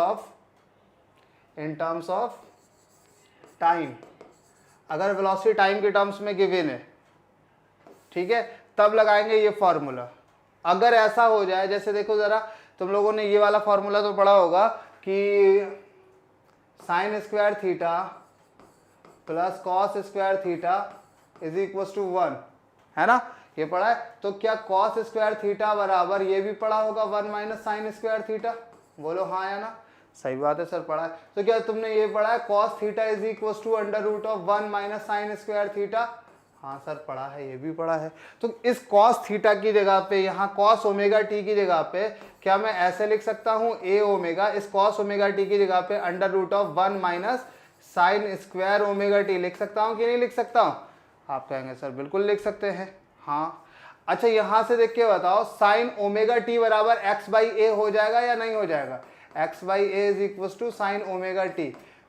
of time, अगर वेलोसिटी टाइम के टर्म्स में गिवन है, ठीक है, तब लगाएंगे ये फॉर्मूला। अगर ऐसा हो जाए, जैसे देखो जरा, तुम लोगों ने ये वाला फॉर्मूला तो पढ़ा होगा कि sine square theta plus cos square theta is equal to 1, है ना? ये पढ़ा है। तो क्या कॉस स्क्वायर थीटा बराबर, ये भी पढ़ा होगा 1 माइनस साइन स्क्वायर थीटा? बोलो हाँ या ना? सही बात है सर, पढ़ा है। तो क्या तुमने ये पढ़ा है cos theta is equal to under root of 1 minus sine square theta? हाँ सर पढ़ा है, ये भी पढ़ा है। तो इस कॉस थीटा की जगह पे, यहाँ कॉस ओमेगा टी की जगह पे क्या मैं ऐसे लिख सकता हूँ? ए ओमेगा, इस कॉस ओमेगा टी की जगह पे under root of 1 minus sine square omega t लिख सकता हूँ कि नहीं लिख सकता हूँ? आप कहेंगे सर बिल्कुल लिख सकते हैं। हाँ, अच्छा यहां से देख के बताओ, साइन ओमेगा टी बराबर एक्स बाई ए हो जाएगा या नहीं हो जाएगा? X by a is equal to sine omega t.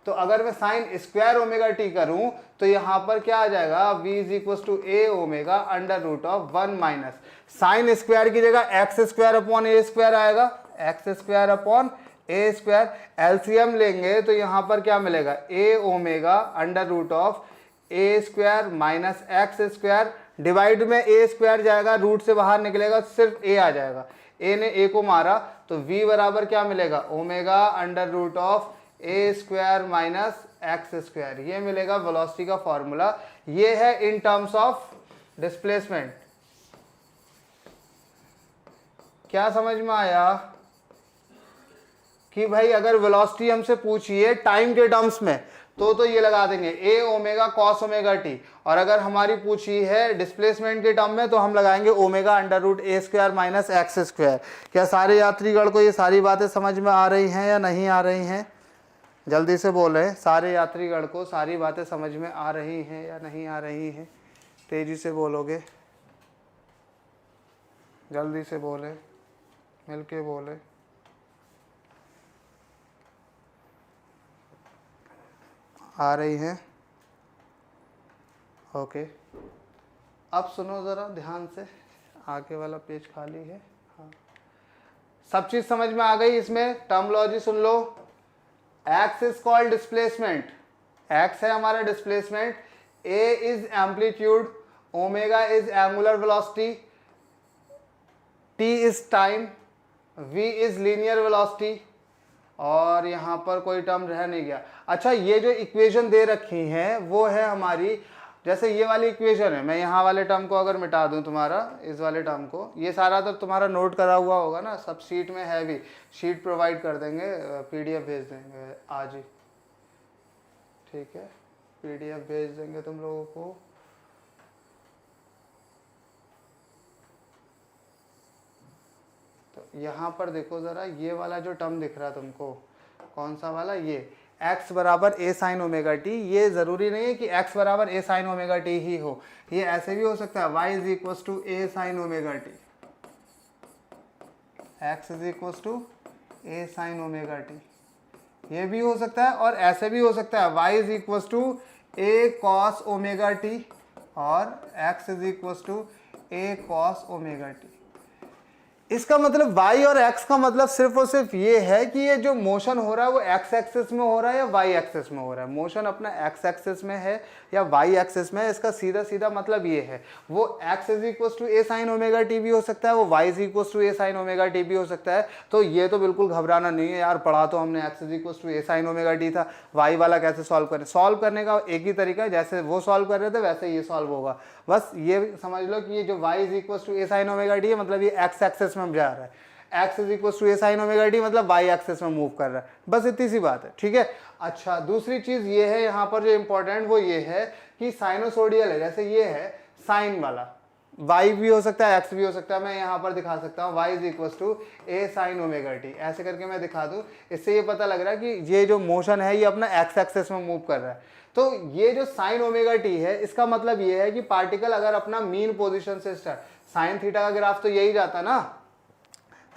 तो अगर मैं साइन स्क्वायर ओमेगा टी करूं तो यहां पर क्या आ जाएगा? v is equal to a omega under root of 1 minus sine square की जगह x square upon a square आएगा, x square upon a square. LCM लेंगे तो यहां पर क्या मिलेगा? A omega under root of a square minus x square, divide में ए स्क्वायर जाएगा, रूट से बाहर निकलेगा, सिर्फ ए आ जाएगा, ए ने ए को मारा, तो v बराबर क्या मिलेगा? Omega under root of a square minus x square, ये मिलेगा वेलोसिटी का फॉर्मूला। ये है इन टर्म्स ऑफ डिस्प्लेसमेंट। क्या समझ में आया कि भाई अगर वेलोसिटी हमसे पूछिए टाइम के टर्म्स में तो ये लगा देंगे ए ओमेगा कॉस ओमेगा टी, और अगर हमारी पूछी है डिस्प्लेसमेंट के टर्म में तो हम लगाएंगे ओमेगा अंडर रूट ए स्क्वायर माइनस एक्स स्क्वायर। क्या सारे यात्रीगण को ये सारी बातें समझ में आ रही हैं या नहीं आ रही हैं? जल्दी से बोले, सारे यात्रीगण को सारी बातें समझ में आ रही हैं या नहीं आ रही हैं? तेजी से बोलोगे, जल्दी से बोले, मिलके बोले। आ रही हैं? ओके, अब सुनो ज़रा ध्यान से, आगे वाला पेज खाली है। हाँ, सब चीज़ समझ में आ गई? इसमें टर्मोलॉजी सुन लो। X is called displacement, x है हमारा displacement, a is amplitude, omega is angular velocity, t is time, v is linear velocity, और यहाँ पर कोई टर्म रह नहीं गया। अच्छा, ये जो इक्वेशन दे रखी हैं वो है हमारी, जैसे ये वाली इक्वेशन है, मैं यहाँ वाले टर्म को अगर मिटा दूँ तुम्हारा, इस वाले टर्म को, ये सारा तो तुम्हारा नोट करा हुआ होगा ना, सब शीट में है भी, शीट प्रोवाइड कर देंगे, पीडीएफ भेज देंगे आज ही, ठीक है, पीडीएफ भेज देंगे तुम लोगों को यहाँ पर देखो ज़रा, ये वाला जो टर्म दिख रहा है तुमको, कौन सा वाला, ये x बराबर a sin ओमेगा टी, ये ज़रूरी नहीं है कि x बराबर a sin ओमेगा टी ही हो, ये ऐसे भी हो सकता है y is equals to a sin omega t, x is equals to a sin omega t, ये भी हो सकता है। और ऐसे भी हो सकता है y is equals to a cos omega t और x is equals to a cos omega t. इसका मतलब y और x का मतलब सिर्फ और सिर्फ ये है कि ये जो मोशन हो रहा है वो x एक्सिस में हो रहा है या y एक्सिस में हो रहा है। मोशन अपना x एक्सिस में है या y एक्सिस में है, इसका सीधा सीधा मतलब ये है। वो x is equals to a sin omega t भी हो सकता है, वो y is equals to a sin omega t भी हो सकता है। तो ये तो बिल्कुल घबराना नहीं है यार, पढ़ा तो हमने x is equals to a sin omega t था, y वाला कैसे सॉल्व करें। सॉल्व करने का एक ही तरीका है, जैसे वो सॉल्व कर रहे थे वैसे ये सॉल्व होगा। बस ये समझ लो कि ये जो y is equals to a sin omega t है, मतलब ये x एक्सिस में जा रहा है, x is equal to a sin omega t मतलब y एक्सिस में मूव कर रहा है, बस इतनी सी बात है, ठीक है। अच्छा, दूसरी चीज ये है यहाँ पर जो इंपॉर्टेंट वो ये है कि साइनोसोडियल है, जैसे ये है साइन वाला, y भी हो सकता है x भी हो सकता है। मैं यहाँ पर दिखा सकता हूँ y is equal to a sin omega t, ऐसे करके मैं दिखा दूँ, इससे ये पता लग रहा है कि ये जो मोशन है ये अपना x एक्सिस में मूव कर रहा है। तो ये जो साइन ओमेगा टी है, इसका मतलब ये है कि पार्टिकल अगर अपना मीन पोजीशन से स्टार्ट, साइन थीटा का ग्राफ तो यही जाता ना,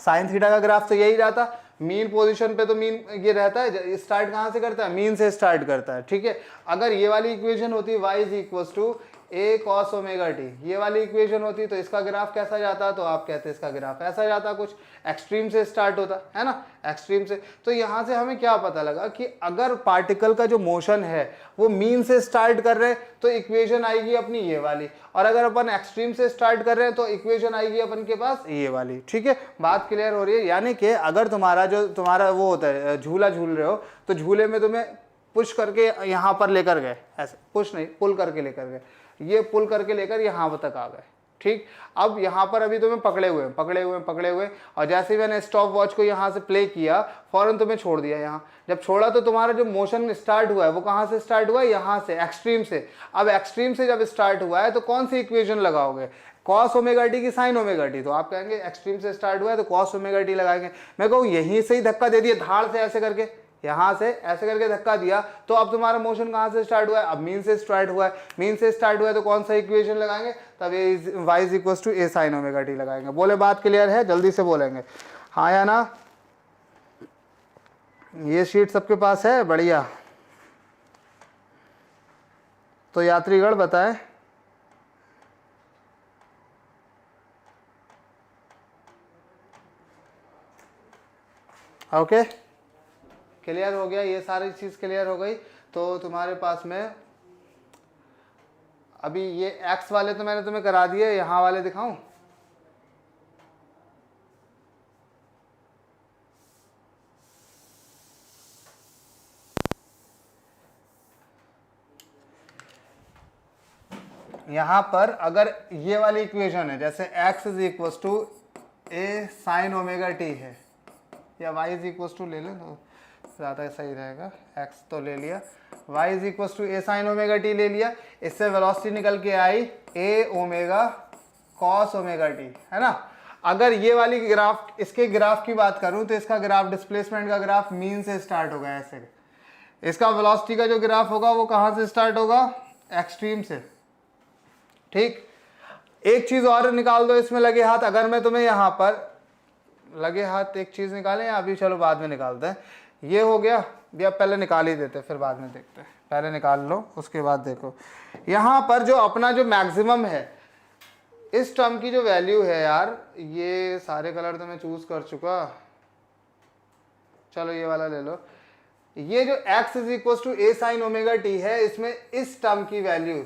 साइन थीटा का ग्राफ तो यही जाता, मीन पोजीशन पे तो मीन ये रहता है, स्टार्ट कहाँ से करता है, मीन से स्टार्ट करता है, ठीक है। अगर ये वाली इक्वेशन होती y is equal to a cos omega t, ये वाली इक्वेशन होती तो इसका ग्राफ कैसा जाता, तो आप कहते हैं इसका ग्राफ ऐसा जाता, कुछ एक्सट्रीम से स्टार्ट होता है ना, एक्सट्रीम से। तो यहाँ से हमें क्या पता लगा कि अगर पार्टिकल का जो मोशन है वो मीन से स्टार्ट कर रहे हैं तो इक्वेशन आएगी अपनी ये वाली, और अगर अपन एक्सट्रीम से स्टार्ट कर रहे हैं तो इक्वेशन आएगी अपन के पास ये वाली, ठीक है। बात क्लियर हो रही है। यानी कि अगर तुम्हारा वो होता है, झूला झूल रहे हो, तो झूले में तुम्हें पुश करके यहाँ पर लेकर गए, ऐसे पुश नहीं पुल करके लेकर गए, ये पुल करके लेकर यहाँ तक आ गए, ठीक। अब यहाँ पर अभी तुम्हें पकड़े हुए, और जैसे ही मैंने स्टॉप वॉच को यहाँ से प्ले किया, फौरन तुम्हें छोड़ दिया। यहाँ जब छोड़ा तो तुम्हारा जो मोशन स्टार्ट हुआ है वो कहाँ से स्टार्ट हुआ है, यहाँ से, एक्सट्रीम से। अब एक्सट्रीम से जब स्टार्ट हुआ है तो कौन सी इक्वेशन लगाओगे, कॉस ओमेगा टी की साइन ओमेगा टी, तो आप कहेंगे एक्सट्रीम से स्टार्ट हुआ है तो कॉस ओमेगा टी लगाएंगे। मैं कहूँ यहीं से ही धक्का दे दिया धाड़ से, ऐसे करके यहाँ से ऐसे करके धक्का दिया, तो अब तुम्हारा मोशन कहाँ से स्टार्ट हुआ है, अब मीन से स्टार्ट हुआ है, मीन से स्टार्ट हुआ है तो कौन सा इक्वेशन लगाएंगे, तब y is equal to a sin omega t लगाएंगे। बोले बात क्लियर है, जल्दी से बोलेंगे हाँ या ना। ये शीट सबके पास है, बढ़िया। तो यात्रीगण बताएं, ओके क्लियर हो गया, ये सारी चीज क्लियर हो गई। तो तुम्हारे पास में अभी ये x वाले तो मैंने तुम्हें करा दिए, यहाँ वाले दिखाऊं, यहाँ पर अगर ये वाली इक्वेशन है, जैसे x is equal to a sin omega t है, या y इज इक्वल टू ले लें तो ज़्यादा सही रहेगा, x तो ले लिया, y is equal to a sin omega t ले लिया, इससे वेलोसिटी निकल के आई a omega cos omega t, है ना। अगर ये वाली ग्राफ, इसके ग्राफ की बात करूं तो इसका ग्राफ, डिस्प्लेसमेंट का ग्राफ मीन से स्टार्ट होगा ऐसे, इसका वेलोसिटी का जो ग्राफ होगा वो कहाँ से स्टार्ट होगा, एक्सट्रीम से, ठीक। एक चीज और निकाल दो इसमें लगे हाथ, अगर मैं तुम्हें यहाँ पर लगे हाथ एक चीज निकालें, या अभी चलो बाद में निकालते हैं, ये हो गया, या पहले निकाल ही देते फिर बाद में देखते हैं, पहले निकाल लो उसके बाद देखो। यहाँ पर जो अपना जो मैक्सिमम है, इस टर्म की जो वैल्यू है यार, ये सारे कलर तो मैं चूज कर चुका, चलो ये वाला ले लो। ये जो x is equal to a sin omega t है, इसमें इस टर्म की वैल्यू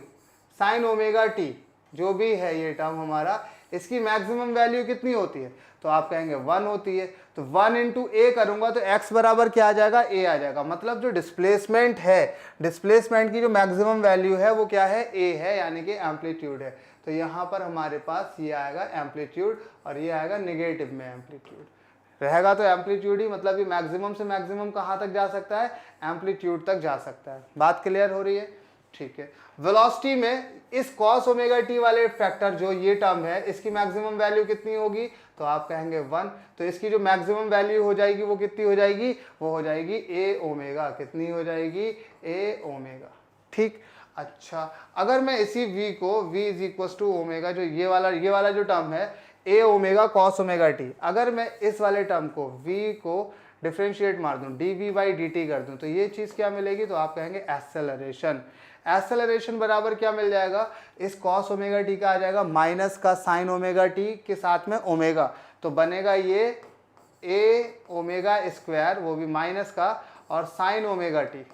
sin ओमेगा टी जो भी है ये टर्म हमारा, इसकी मैक्सिमम वैल्यू कितनी होती है, तो आप कहेंगे 1 होती है। तो 1 इंटू ए करूंगा तो x बराबर क्या आ जाएगा, a आ जाएगा। मतलब जो डिस्प्लेसमेंट है, डिस्प्लेसमेंट की जो मैक्सिमम वैल्यू है वो क्या है, a है, यानी कि एम्पलीट्यूड है। तो यहाँ पर हमारे पास ये आएगा एम्पलीट्यूड, और ये आएगा निगेटिव में एम्पलीट्यूड रहेगा। तो एम्पलीट्यूड ही मतलब ये मैक्सिमम से मैक्सिमम कहाँ तक जा सकता है, एम्पलीट्यूड तक जा सकता है। बात क्लियर हो रही है, ठीक है, वेलोसिटी में इस cos ओमेगा टी वाले फैक्टर जो ये टर्म है इसकी मैक्सिमम वैल्यू कितनी होगी, तो आप कहेंगे 1। तो इसकी जो मैक्सिमम वैल्यू हो जाएगी वो कितनी हो जाएगी, वो हो जाएगी ए ओमेगा। कितनी हो जाएगी, ए ओमेगा। ठीक, अच्छा अगर मैं इसी v को v is equal to omega, जो ये वाला जो टर्म है a omega cos omega t, अगर मैं इस वाले टर्म को v को डिफ्रेंशिएट मार दूं, dv बाई dt कर दूं, तो ये चीज़ क्या मिलेगी, तो आप कहेंगे एक्सेलरेशन। एक्सेलरेशन बराबर क्या मिल जाएगा, इस कॉस ओमेगा टी का आ जाएगा माइनस का साइन ओमेगा टी के साथ में ओमेगा, तो बनेगा ये ए ओमेगा स्क्वायर, वो भी माइनस का, और साइन ओमेगा टी।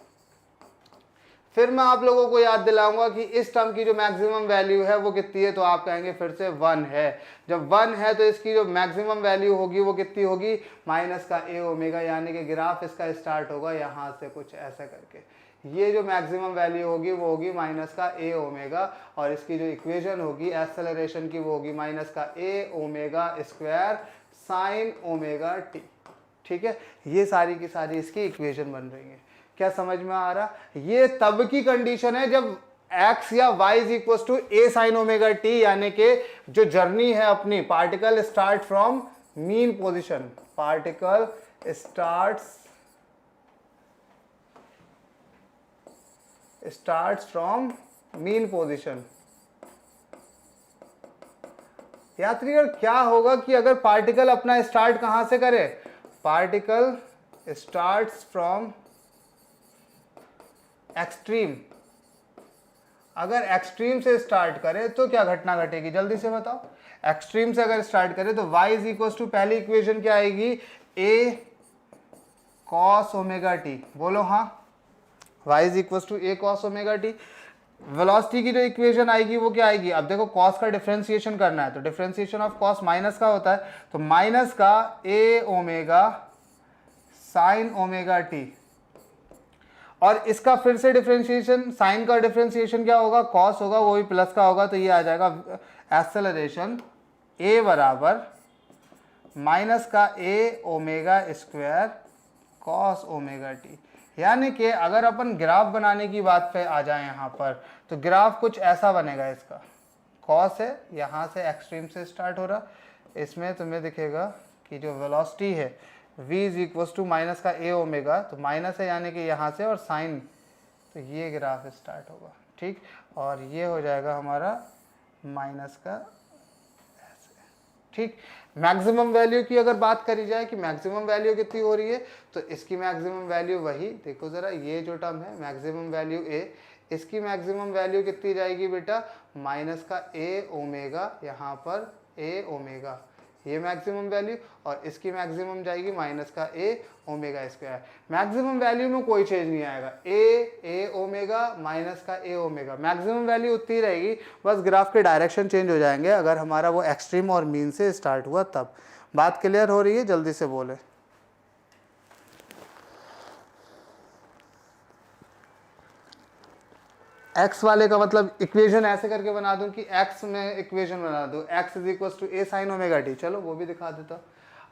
फिर मैं आप लोगों को याद दिलाऊंगा कि इस टर्म की जो मैक्सिमम वैल्यू है वो कितनी है, तो आप कहेंगे फिर से 1 है। जब 1 है तो इसकी जो मैक्सिमम वैल्यू होगी वो कितनी होगी, माइनस का ए ओमेगा, यानी कि ग्राफ इसका स्टार्ट होगा यहाँ से कुछ ऐसा करके। ये जो मैक्सिमम वैल्यू होगी वो होगी माइनस का ए ओमेगा, और इसकी जो इक्वेशन होगी एक्सेलरेशन की वो होगी माइनस का a omega square sine omega t. ठीक है, ये सारी की सारी इसकी इक्वेशन बन रही है। क्या समझ में आ रहा, ये तब की कंडीशन है जब x या y is equal to a sine omega t, यानी कि जो जर्नी है अपनी, particle start from mean position, particle starts from mean position. यात्रीगण क्या होगा कि अगर पार्टिकल अपना स्टार्ट कहां से करे, पार्टिकल स्टार्ट्स फ्रॉम एक्सट्रीम, अगर एक्सट्रीम से स्टार्ट करे तो क्या घटना घटेगी, जल्दी से बताओ। एक्सट्रीम से अगर स्टार्ट करे तो y इज इक्वल टू, पहली इक्वेशन क्या आएगी, a cos ओमेगा टी, बोलो हाँ, y is equal to a cos omega t. Velocity की जो इक्वेशन आएगी वो क्या आएगी, अब देखो cos का डिफरेंशिएशन करना है, तो डिफरेंशिएशन ऑफ cos माइनस का होता है, तो माइनस का a omega sine omega t, और इसका फिर से डिफरेंशिएशन, साइन का डिफरेंशिएशन क्या होगा, कॉस होगा, वो भी प्लस का होगा, तो ये आ जाएगा एक्सेलरेशन a बराबर माइनस का a omega square cos omega t. यानी कि अगर अपन ग्राफ बनाने की बात पे आ जाए यहाँ पर, तो ग्राफ कुछ ऐसा बनेगा, इसका कॉस है, यहाँ से एक्सट्रीम से स्टार्ट हो रहा, इसमें तुम्हें दिखेगा कि जो वेलोसिटी है v is equal to minus का ए ओमेगा, तो माइनस है यानी कि यहाँ से, और साइन, तो ये ग्राफ स्टार्ट होगा। ठीक, और ये हो जाएगा हमारा माइनस का ऐसे। ठीक, मैक्सिमम वैल्यू की अगर बात करी जाए कि मैक्सिमम वैल्यू कितनी हो रही है, तो इसकी मैक्सिमम वैल्यू वही देखो ज़रा, ये जो टर्म है मैक्सिमम वैल्यू a, इसकी मैक्सिमम वैल्यू कितनी जाएगी बेटा, माइनस का ए ओमेगा, यहाँ पर ए ओमेगा, ये मैक्सिमम वैल्यू, और इसकी मैक्सिमम जाएगी माइनस का a omega square. Maximum value में कोई चेंज नहीं आएगा, ए ओमेगा माइनस का ए ओमेगा, मैक्सिमम वैल्यू उतनी रहेगी, बस ग्राफ के डायरेक्शन चेंज हो जाएंगे अगर हमारा वो एक्सट्रीम और मीन से स्टार्ट हुआ तब। बात क्लियर हो रही है, जल्दी से बोले। x वाले का मतलब इक्वेशन ऐसे करके बना दूं कि x में इक्वेशन बना दूं, x is equal to a sine omega t, चलो वो भी दिखा देता।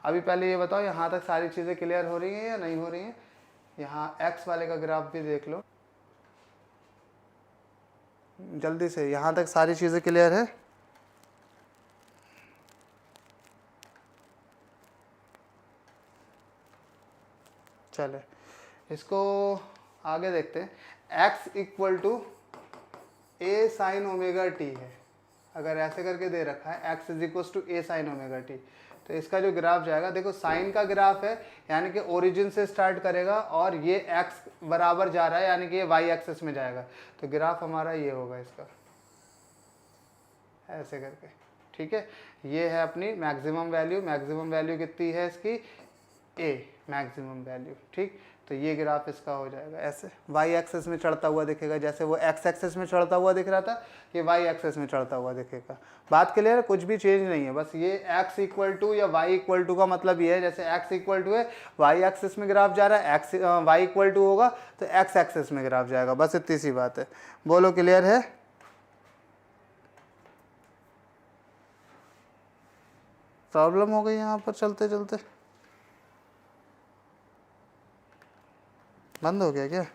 अभी पहले ये बताओ यहाँ तक सारी चीज़ें क्लियर हो रही हैं या नहीं हो रही हैं। यहाँ x वाले का ग्राफ भी देख लो जल्दी से, यहाँ तक सारी चीज़ें क्लियर है। चले इसको आगे देखते हैं। x equal to a sine omega t है, अगर ऐसे करके दे रखा है x is equal to a sine omega t, तो इसका जो ग्राफ जाएगा, देखो साइन का ग्राफ है यानी कि ओरिजिन से स्टार्ट करेगा, और ये x बराबर जा रहा है यानी कि ये y एक्सिस में जाएगा, तो ग्राफ हमारा ये होगा इसका ऐसे करके। ठीक है, ये है अपनी मैक्सिमम वैल्यू, मैक्सिमम वैल्यू कितनी है इसकी, a मैक्सिमम वैल्यू। ठीक, तो ये ग्राफ इसका हो जाएगा ऐसे, y एक्सेस में चढ़ता हुआ दिखेगा, जैसे वो x एक्सेस में चढ़ता हुआ दिख रहा था, ये y एक्सेस में चढ़ता हुआ दिखेगा। बात क्लियर है, कुछ भी चेंज नहीं है, बस ये x इक्वल टू या y इक्वल टू का मतलब ये है, जैसे x इक्वल टू है, y एक्सेस में ग्राफ जा रहा है, y इक्वल टू होगा तो x एक्सेस में ग्राफ जाएगा, बस इतनी सी बात है। बोलो क्लियर है। प्रॉब्लम हो गई यहाँ पर चलते चलते, बंद हो गया क्या।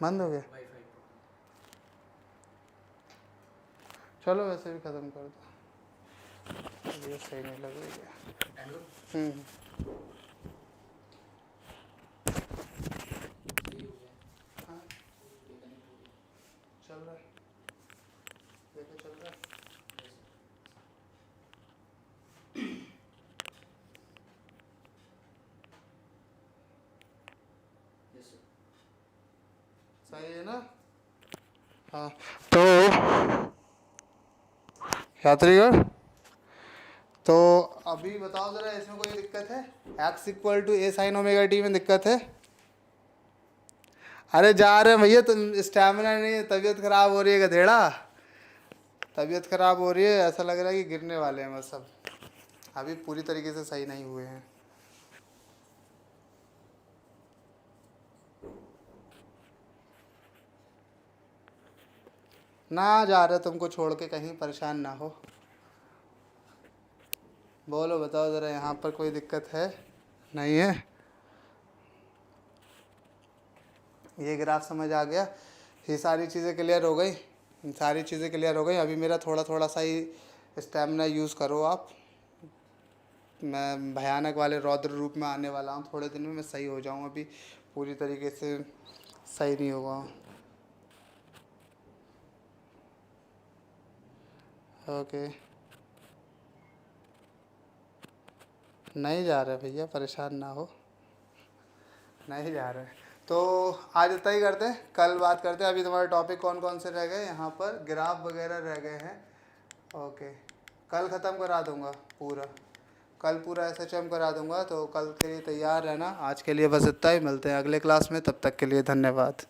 बंद हो गया। वाईफाई चलो वैसे भी ख़त्म कर दो, ये सही नहीं लग रही है। एंड हम्म, सही हो गया। हाँ ये कनेक्ट हो गया। चल रहा है, देखो चल रहा है। Yes sir. सही है ना? हाँ तो यात्रीगण, तो अभी बताओ ज़रा, इसमें कोई दिक्कत है? x equal to a sine omega t में दिक्कत है? अरे जा रहे हैं भैया, तुम स्टैमिना नहीं है, तबीयत खराब हो रही है गधेड़ा, तबीयत खराब हो रही है, ऐसा लग रहा है कि गिरने वाले हैं बस। सब अभी पूरी तरीके से सही नहीं हुए हैं। ना जा रहे तुमको छोड़ के कहीं, परेशान ना हो। बोलो बताओ ज़रा, यहाँ पर कोई दिक्कत है? नहीं है? ये ग्राफ समझ आ गया? ये सारी चीज़ें क्लियर हो गई, सारी चीज़ें क्लियर हो गई। अभी मेरा थोड़ा थोड़ा सा ही स्टेमिना यूज़ करो आप। मैं भयानक वाले रौद्र रूप में आने वाला हूँ, थोड़े दिन में मैं सही हो जाऊँ। अभी पूरी तरीके से सही नहीं होगा। ओके, नहीं जा रहे भैया, परेशान ना हो, नहीं जा रहे। तो आज इतना ही करते हैं, कल बात करते हैं। अभी तुम्हारे टॉपिक कौन कौन से रह गए? यहाँ पर ग्राफ वगैरह रह गए हैं। ओके, कल ख़त्म करा दूँगा पूरा, कल पूरा SHM करा दूँगा। तो कल के लिए तैयार रहना। आज के लिए बस इतना ही, मिलते हैं अगले क्लास में, तब तक के लिए धन्यवाद।